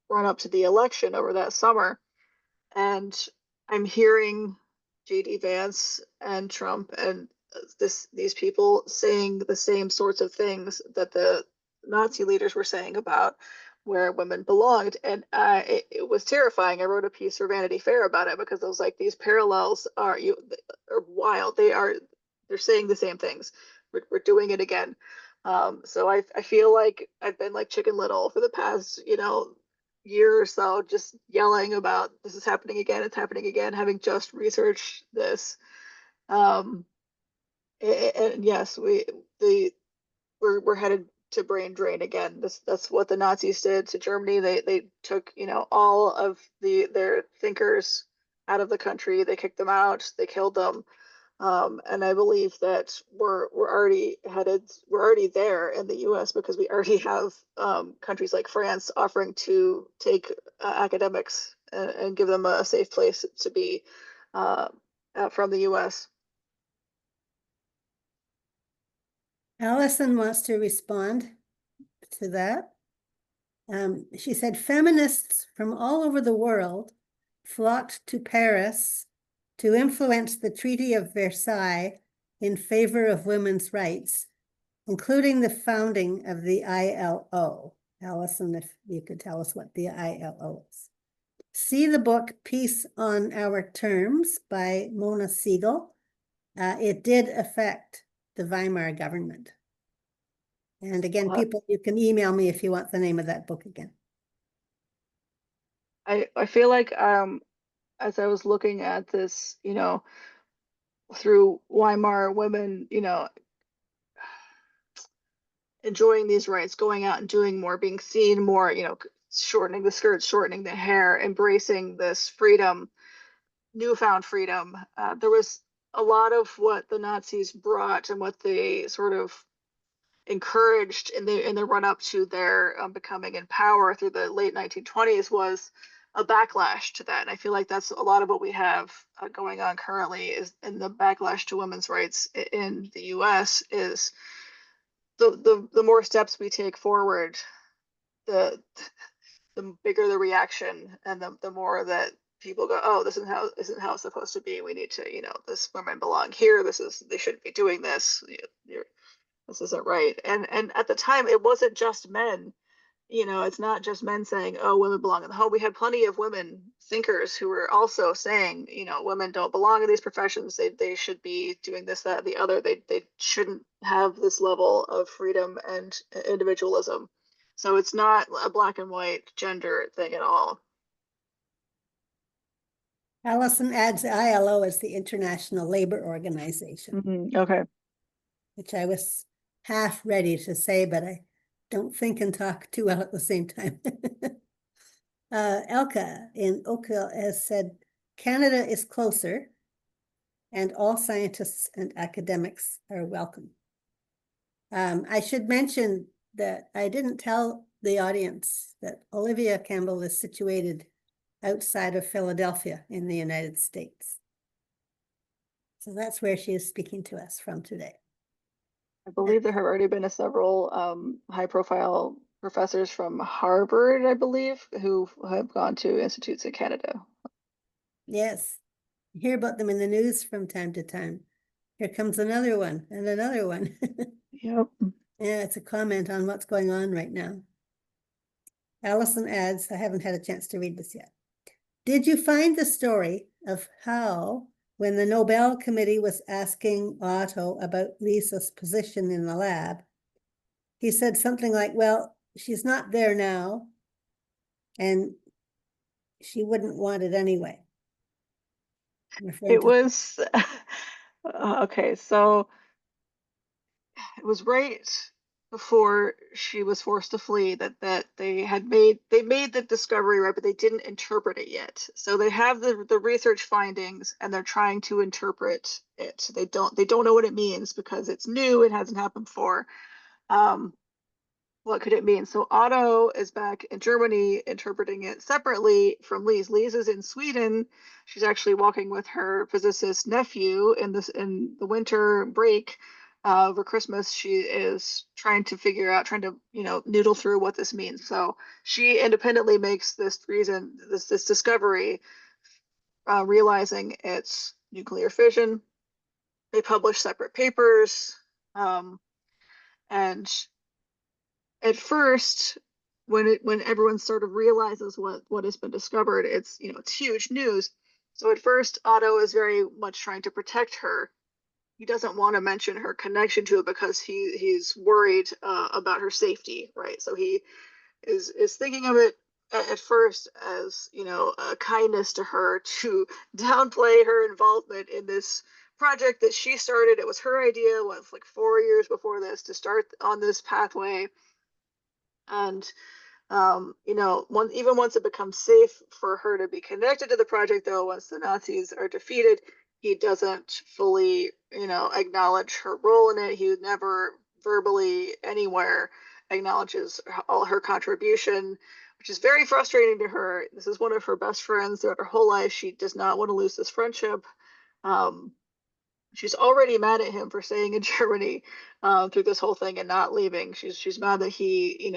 run up to the election over that summer, and I'm hearing JD Vance and Trump and these people saying the same sorts of things that the Nazi leaders were saying about where women belonged, and it was terrifying. I wrote a piece for Vanity Fair about it because I was like, these parallels are wild. They're saying the same things. We're doing it again. So I feel like I've been like Chicken Little for the past year or so, just yelling about this is happening again, it's happening again, having just researched this. Um, and yes, we're headed to brain drain again. That's what the Nazis did to Germany. They took all of their thinkers out of the country. They kicked them out. They killed them. And I believe that we're already there in the U.S. because we already have countries like France offering to take academics and give them a safe place to be from the U.S. Allison wants to respond to that. She said, feminists from all over the world flocked to Paris to influence the Treaty of Versailles in favor of women's rights, including the founding of the ILO. Allison, if you could tell us what the ILO is. See the book Peace on Our Terms by Mona Siegel. It did affect the Weimar government. And again, people, you can email me if you want the name of that book again. I feel like as I was looking at this, through Weimar women, enjoying these rights, going out and doing more, being seen more, shortening the skirts, shortening the hair, embracing this freedom, newfound freedom. There was a lot of what the Nazis brought and what they sort of encouraged in the run up to their becoming in power through the late 1920s was a backlash to that. And I feel like that's a lot of what we have going on currently is in the backlash to women's rights in the U.S. is the more steps we take forward, the bigger the reaction, and the more that people go, oh, this isn't how it's supposed to be. We need to, this women belong here. They shouldn't be doing this. This isn't right. And at the time, it wasn't just men. It's not just men saying, oh, women belong in the home. We had plenty of women thinkers who were also saying, women don't belong in these professions. They should be doing this, that, and the other. They shouldn't have this level of freedom and individualism. So it's not a black and white gender thing at all. Allison adds the ILO as the International Labor Organization. Okay. Which I was half ready to say, but I don't think and talk too well at the same time. Elka in Oakville has said, Canada is closer and all scientists and academics are welcome. I should mention that I didn't tell the audience that Olivia Campbell is situated outside of Philadelphia in the United States. So that's where she is speaking to us from today. I believe there have already been several high-profile professors from Harvard, I believe, who have gone to institutes in Canada. Yes, you hear about them in the news from time to time. Here comes another one and another one. Yep. Yeah, it's a comment on what's going on right now. Allison adds, I haven't had a chance to read this yet. Did you find the story of how, when the Nobel Committee was asking Otto about Lisa's position in the lab, he said something like, well, she's not there now, and she wouldn't want it anyway. It was, okay, so it was right before she was forced to flee that they made the discovery, right, but they didn't interpret it yet. So they have the research findings and they're trying to interpret it. They don't know what it means because it's new, it hasn't happened before. what could it mean? So Otto is back in Germany interpreting it separately from Lise. Lise is in Sweden. She's actually walking with her physicist nephew in the winter break over Christmas. She is trying to noodle through what this means. So she independently makes this discovery, realizing it's nuclear fission. They publish separate papers, and at first, when everyone sort of realizes what has been discovered, it's huge news. So at first, Otto is very much trying to protect her. He doesn't want to mention her connection to it because he's worried about her safety, right? So he is thinking of it at first as a kindness to her to downplay her involvement in this project that she started. It was her idea, like 4 years before this, to start on this pathway. And even once it becomes safe for her to be connected to the project, though, once the Nazis are defeated, he doesn't fully, acknowledge her role in it. He never verbally anywhere acknowledges all her contribution, which is very frustrating to her. This is one of her best friends throughout her whole life. She does not want to lose this friendship. Um, she's already mad at him for staying in Germany through this whole thing and not leaving. She's mad that he,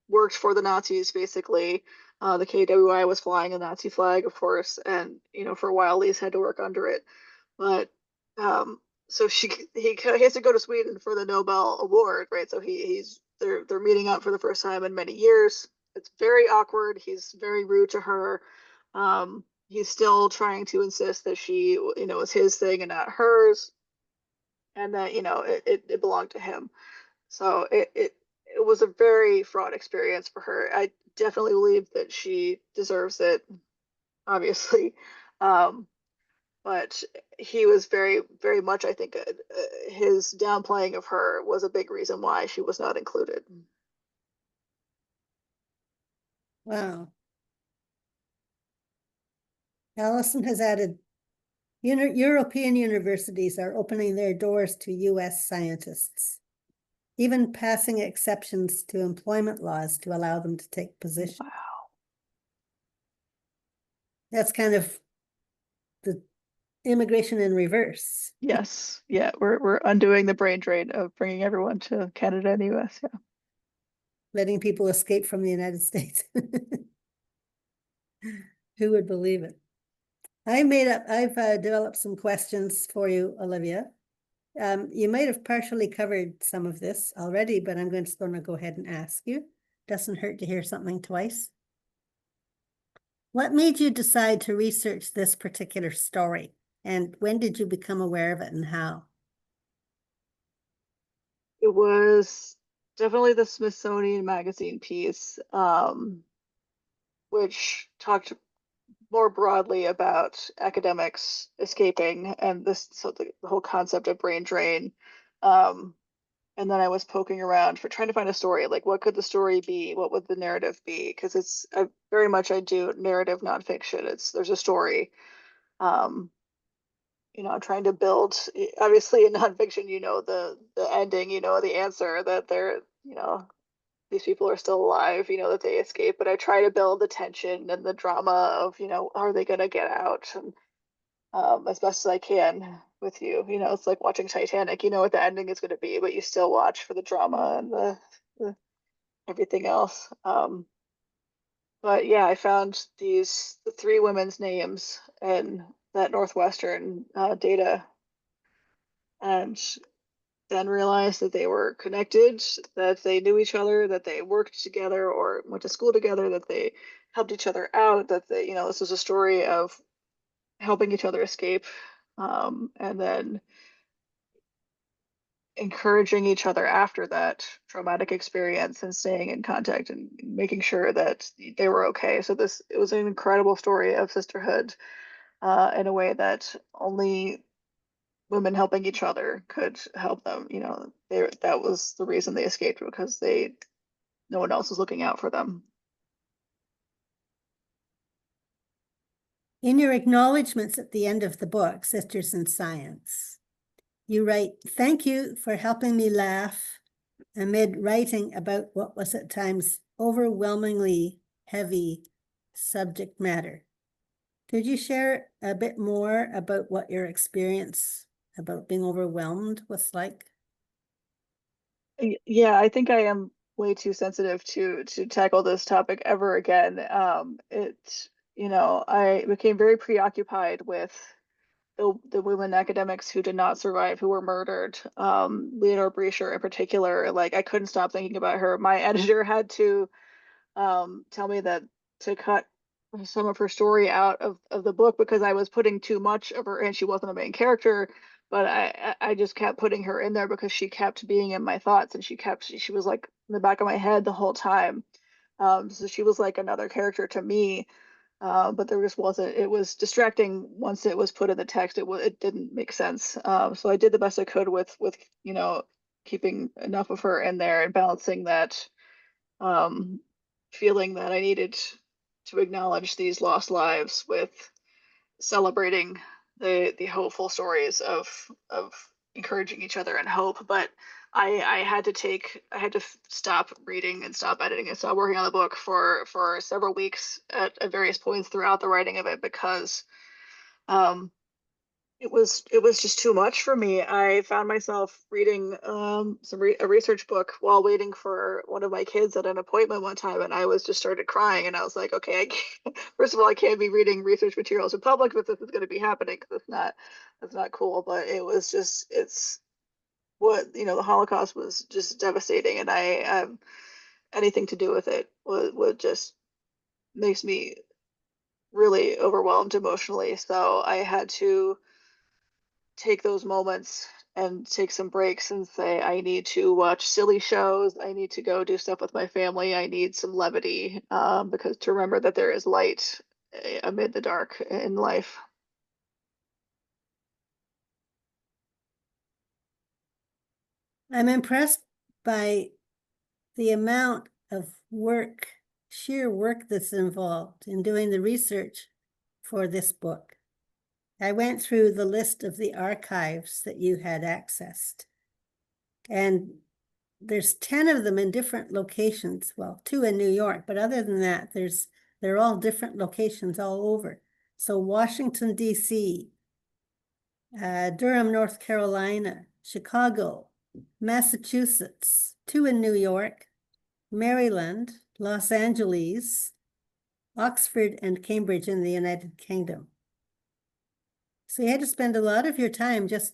worked for the Nazis basically. The KWI was flying a Nazi flag, of course, and for a while Lise had to work under it. But so he has to go to Sweden for the Nobel Award, right? So they're meeting up for the first time in many years. It's very awkward. He's very rude to her. He's still trying to insist that she, is his thing and not hers, and that it belonged to him. So it was a very fraught experience for her. I definitely believe that she deserves it, obviously. But he was very, very much, I think, his downplaying of her was a big reason why she was not included. Wow. Allison has added, European universities are opening their doors to US scientists, even passing exceptions to employment laws to allow them to take positions. Wow. That's kind of the immigration in reverse. Yes. Yeah. We're undoing the brain drain of bringing everyone to Canada and the US. Yeah. Letting people escape from the United States. Who would believe it? I've developed some questions for you, Olivia. You might have partially covered some of this already, but I'm just going to go ahead and ask you. Doesn't hurt to hear something twice. What made you decide to research this particular story? And when did you become aware of it and how? It was definitely the Smithsonian Magazine piece, which talked more broadly about academics escaping and the whole concept of brain drain. And then I was poking around for trying to find a story, like what could the story be? What would the narrative be? Because I do narrative nonfiction. There's a story. I'm trying to build, obviously in nonfiction, the ending, the answer that these people are still alive, that they escape. But I try to build the tension and the drama of, are they gonna get out? And as best as I can with you. It's like watching Titanic. You know what the ending is going to be, but you still watch for the drama and the everything else. But yeah, I found the three women's names in that Northwestern data, and then realized that they were connected, that they knew each other, that they worked together or went to school together, that they helped each other out, that this was a story of helping each other escape, and then encouraging each other after that traumatic experience and staying in contact and making sure that they were okay. So it was an incredible story of sisterhood in a way that only women helping each other could help them. That was the reason they escaped, because no one else was looking out for them. In your acknowledgments at the end of the book, Sisters in Science, you write, "Thank you for helping me laugh amid writing about what was at times overwhelmingly heavy subject matter. Could you share a bit more about what your experience about being overwhelmed was like? Yeah, I think I am way too sensitive to tackle this topic ever again. I became very preoccupied with the women academics who did not survive, who were murdered. Leonore Brescher in particular, like I couldn't stop thinking about her. My editor had to tell me that to cut some of her story out of the book because I was putting too much of her in. She wasn't a main character, but I just kept putting her in there because she kept being in my thoughts and she was like in the back of my head the whole time. So she was like another character to me. But there just wasn't, it was distracting once it was put in the text. It didn't make sense. So I did the best I could with keeping enough of her in there and balancing that um, feeling that I needed to acknowledge these lost lives with celebrating the hopeful stories of encouraging each other and hope. But I I had to stop reading and stop editing and stop working on the book for several weeks at various points throughout the writing of it because um, it was just too much for me. I found myself reading a research book while waiting for one of my kids at an appointment one time, and I was just started crying. And I was like, okay, I can't, first of all, I can't be reading research materials in public if this is going to be happening because that's not cool. But it was just it's what the Holocaust was just devastating, and I anything to do with it would just makes me really overwhelmed emotionally. So I had to take those moments and take some breaks and say, I need to watch silly shows. I need to go do stuff with my family. I need some levity because to remember that there is light amid the dark in life. I'm impressed by the amount of work, sheer work that's involved in doing the research for this book. I went through the list of the archives that you had accessed, and there's 10 of them in different locations. Well, 2 in New York, but other than that, they're all different locations all over. So Washington, D.C., Durham, North Carolina, Chicago, Massachusetts, 2 in New York, Maryland, Los Angeles, Oxford, and Cambridge in the United Kingdom. So you had to spend a lot of your time just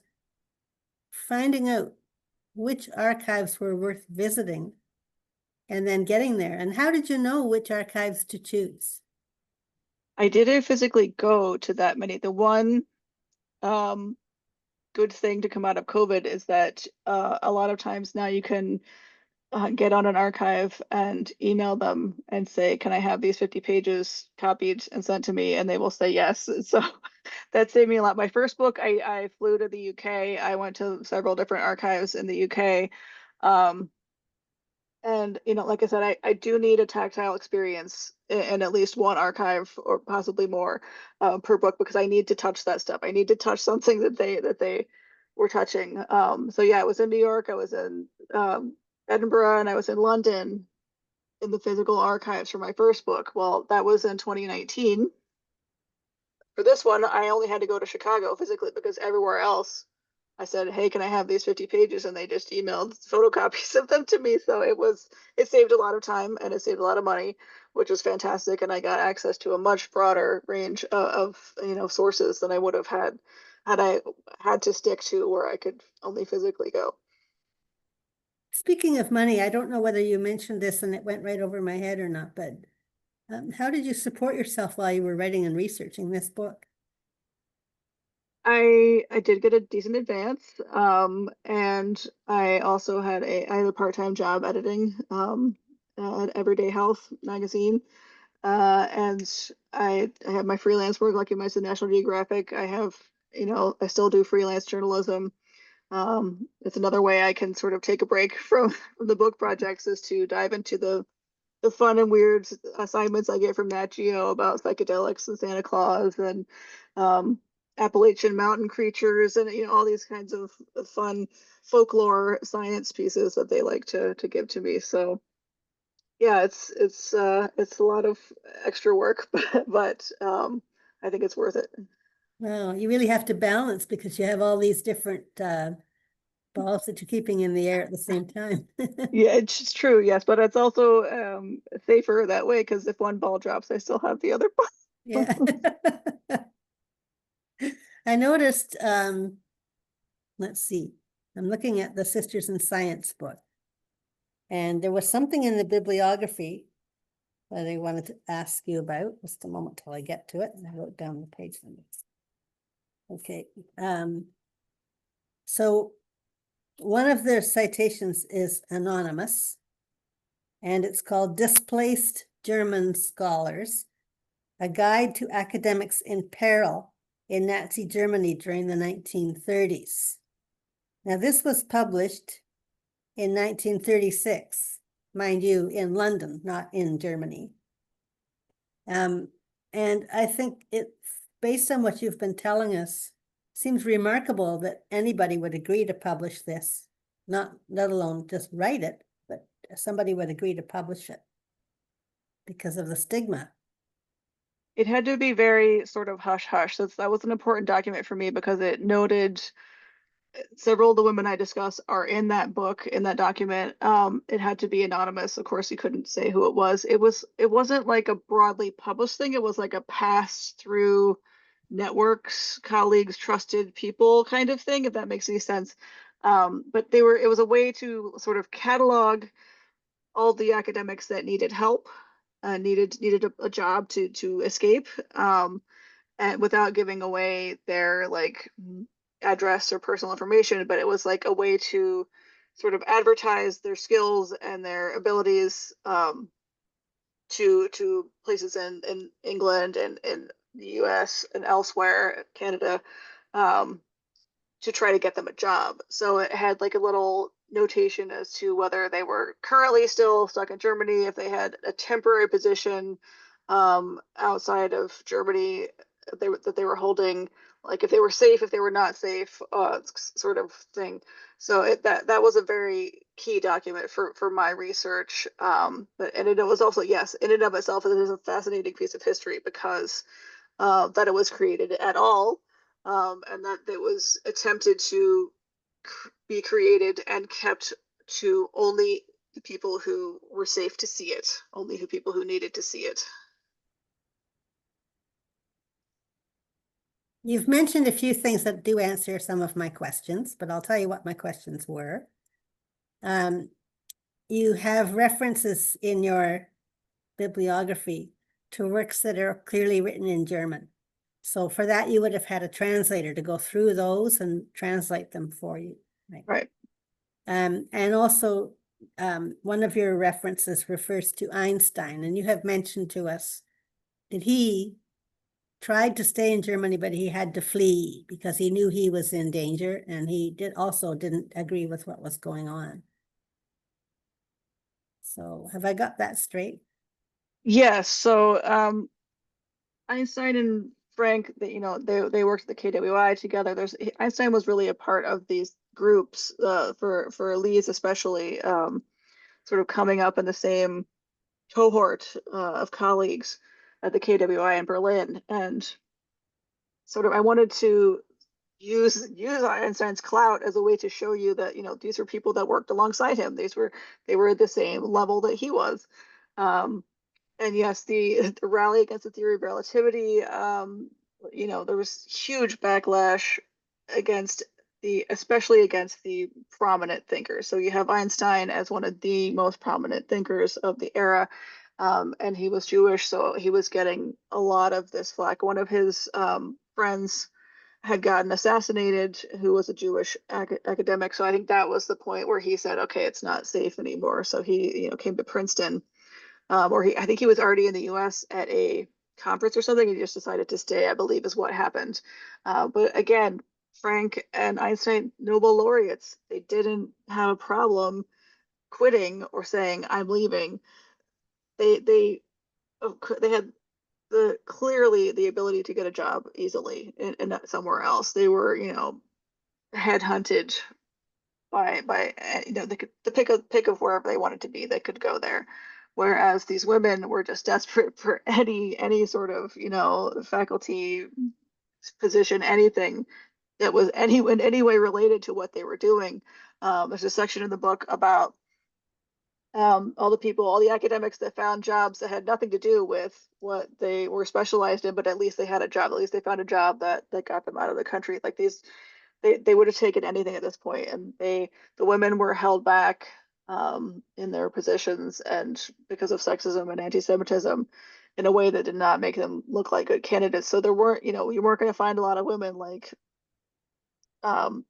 finding out which archives were worth visiting and then getting there. And how did you know which archives to choose? I didn't physically go to that many. The one um, good thing to come out of COVID is that a lot of times now you can get on an archive and email them and say, can I have these 50 pages copied and sent to me? And they will say yes. So that saved me a lot. My first book, I flew to the UK. I went to several different archives in the UK. Um, and like I said, I do need a tactile experience in at least one archive or possibly more per book because I need to touch that stuff. I need to touch something that they were touching. So yeah, I was in New York, I was in Edinburgh, and I was in London in the physical archives for my first book. Well, that was in 2019. For this one, I only had to go to Chicago physically because everywhere else I said, hey, can I have these 50 pages? And they just emailed photocopies of them to me. So it saved a lot of time and it saved a lot of money, which was fantastic. And I got access to a much broader range of sources than I would have had I had to stick to where I could only physically go. Speaking of money, I don't know whether you mentioned this and it went right over my head or not, but how did you support yourself while you were writing and researching this book? I did get a decent advance, and I have a part-time job editing at Everyday Health magazine, and I have my freelance work, like you mentioned, National Geographic. I have I still do freelance journalism. It's another way I can sort of take a break from the book projects is to dive into the fun and weird assignments I get from Nat Geo about psychedelics and Santa Claus and um Appalachian mountain creatures and all these kinds of fun folklore science pieces that they like to give to me. So yeah, it's a lot of extra work, but I think it's worth it. Well, you really have to balance because you have all these different balls that you're keeping in the air at the same time. Yeah, it's true, yes, but it's also safer that way because if one ball drops, I still have the other ball. Yeah. I noticed, let's see, I'm looking at the Sisters in Science book. And there was something in the bibliography that I wanted to ask you about. Just a moment till I get to it. And I wrote down the page numbers. Okay. So one of their citations is anonymous, and it's called Displaced German Scholars, a guide to academics in peril in Nazi Germany during the 1930s. Now, this was published in 1936, mind you, in London, not in Germany. And I think it's based on what you've been telling us, seems remarkable that anybody would agree to publish this, not let alone just write it, but somebody would agree to publish it because of the stigma. It had to be very sort of hush hush. That was an important document for me because it noted several of the women I discuss are in that book, in that document. It had to be anonymous. Of course, you couldn't say who it was. It wasn't like a broadly published thing. It was like a pass through networks, colleagues, trusted people kind of thing, if that makes any sense. But it was a way to sort of catalog all the academics that needed help, needed a job to escape. And without giving away their like address or personal information, but it was like a way to sort of advertise their skills and their abilities to places in England and in the US and elsewhere, Canada, um, to try to get them a job. So it had like a little notation as to whether they were currently still stuck in Germany, if they had a temporary position outside of Germany that they were holding, like if they were safe, if they were not safe, sort of thing. So that was a very key document for my research. And it was also, yes, in and of itself, it is a fascinating piece of history because that it was created at all, and that it was attempted to be created and kept to only the people who were safe to see it, only the people who needed to see it. You've mentioned a few things that do answer some of my questions, but I'll tell you what my questions were. You have references in your bibliography to works that are clearly written in German. So for that, you would have had a translator to go through those and translate them for you. Right. And also, one of your references refers to Einstein, and you have mentioned to us that he tried to stay in Germany, but he had to flee because he knew he was in danger, and he didn't agree with what was going on. So have I got that straight? Yes. So Einstein and Frank, they worked at the KWI together. Einstein was really a part of these groups for Lise especially, sort of coming up in the same cohort of colleagues at the KWI in Berlin, and sort of I wanted to use Einstein's clout as a way to show you that these were people that worked alongside him. They were at the same level that he was. And yes, the rally against the theory of relativity, there was huge backlash against especially against the prominent thinkers. So you have Einstein as one of the most prominent thinkers of the era, and he was Jewish, so he was getting a lot of this flack. One of his friends had gotten assassinated, who was a Jewish academic. So I think that was the point where he said, okay, it's not safe anymore. So he, came to Princeton. I think he was already in the US at a conference or something. He just decided to stay, I believe is what happened. But again, Frank and Einstein, Nobel laureates, they didn't have a problem quitting or saying, I'm leaving. They had clearly the ability to get a job easily in somewhere else. They were, you know, headhunted by you know, they could the pick of wherever they wanted to be, they could go there. Whereas these women were just desperate for any sort of, you know, faculty position, anything that was in any way related to what they were doing. There's a section in the book about all the people, all the academics that found jobs that had nothing to do with what they were specialized in, but at least they had a job. At least they found a job that got them out of the country. Like these, they would have taken anything at this point, and the women were held back in their positions, and because of sexism and anti-Semitism, in a way that did not make them look like good candidates. So there weren't, you know, you weren't going to find a lot of women like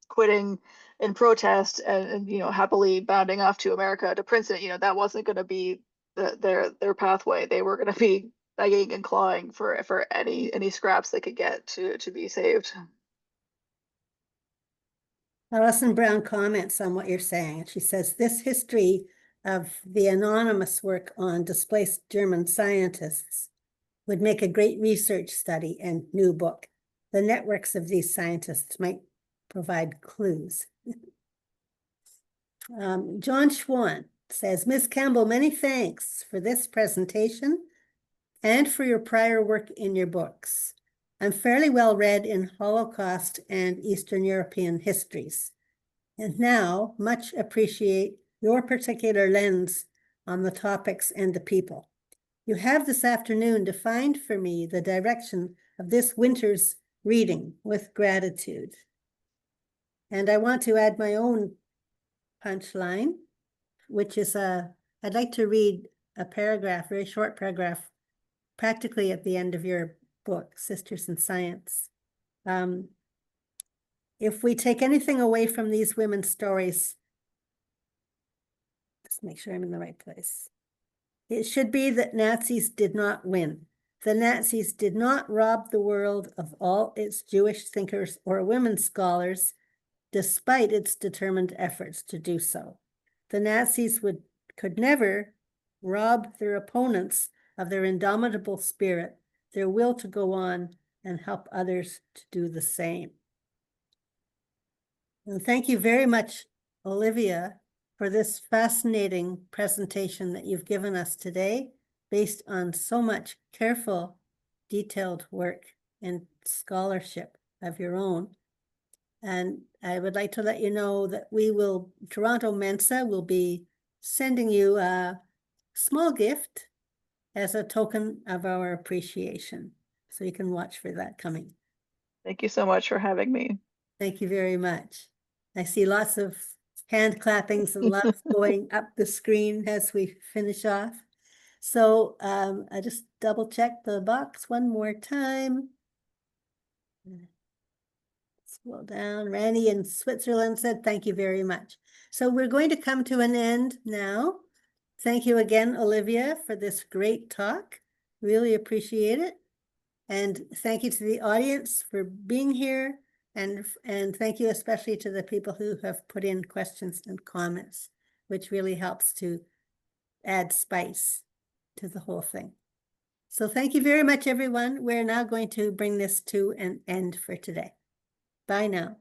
quitting in protest and you know, happily bounding off to America to Princeton. You know, that wasn't going to be their pathway. They were going to be begging and clawing for any scraps they could get to be saved. Alison Brown comments on what you're saying. She says, this history of the anonymous work on displaced German scientists would make a great research study and new book. The networks of these scientists might provide clues. John Schwan says, Ms. Campbell, many thanks for this presentation and for your prior work in your books. I'm fairly well read in Holocaust and Eastern European histories, and now much appreciate your particular lens on the topics and the people. You have this afternoon defined for me the direction of this winter's reading with gratitude. And I want to add my own punchline, which is I'd like to read a paragraph, very short paragraph, practically at the end of your book, Sisters in Science. If we take anything away from these women's stories, let's make sure I'm in the right place. It should be that Nazis did not win. The Nazis did not rob the world of all its Jewish thinkers or women scholars, despite its determined efforts to do so. The Nazis could never rob their opponents of their indomitable spirit, their will to go on and help others to do the same. And thank you very much, Olivia, for this fascinating presentation that you've given us today, based on so much careful, detailed work and scholarship of your own. And I would like to let you know that Toronto Mensa will be sending you a small gift as a token of our appreciation. So you can watch for that coming. Thank you so much for having me. Thank you very much. I see lots of hand clappings and lots going up the screen as we finish off. So I just double check the box one more time. Scroll down. Randy in Switzerland said, thank you very much. So we're going to come to an end now. Thank you again, Olivia, for this great talk. Really appreciate it. And thank you to the audience for being here. And thank you especially to the people who have put in questions and comments, which really helps to add spice to the whole thing. So thank you very much, everyone. We're now going to bring this to an end for today. Bye now.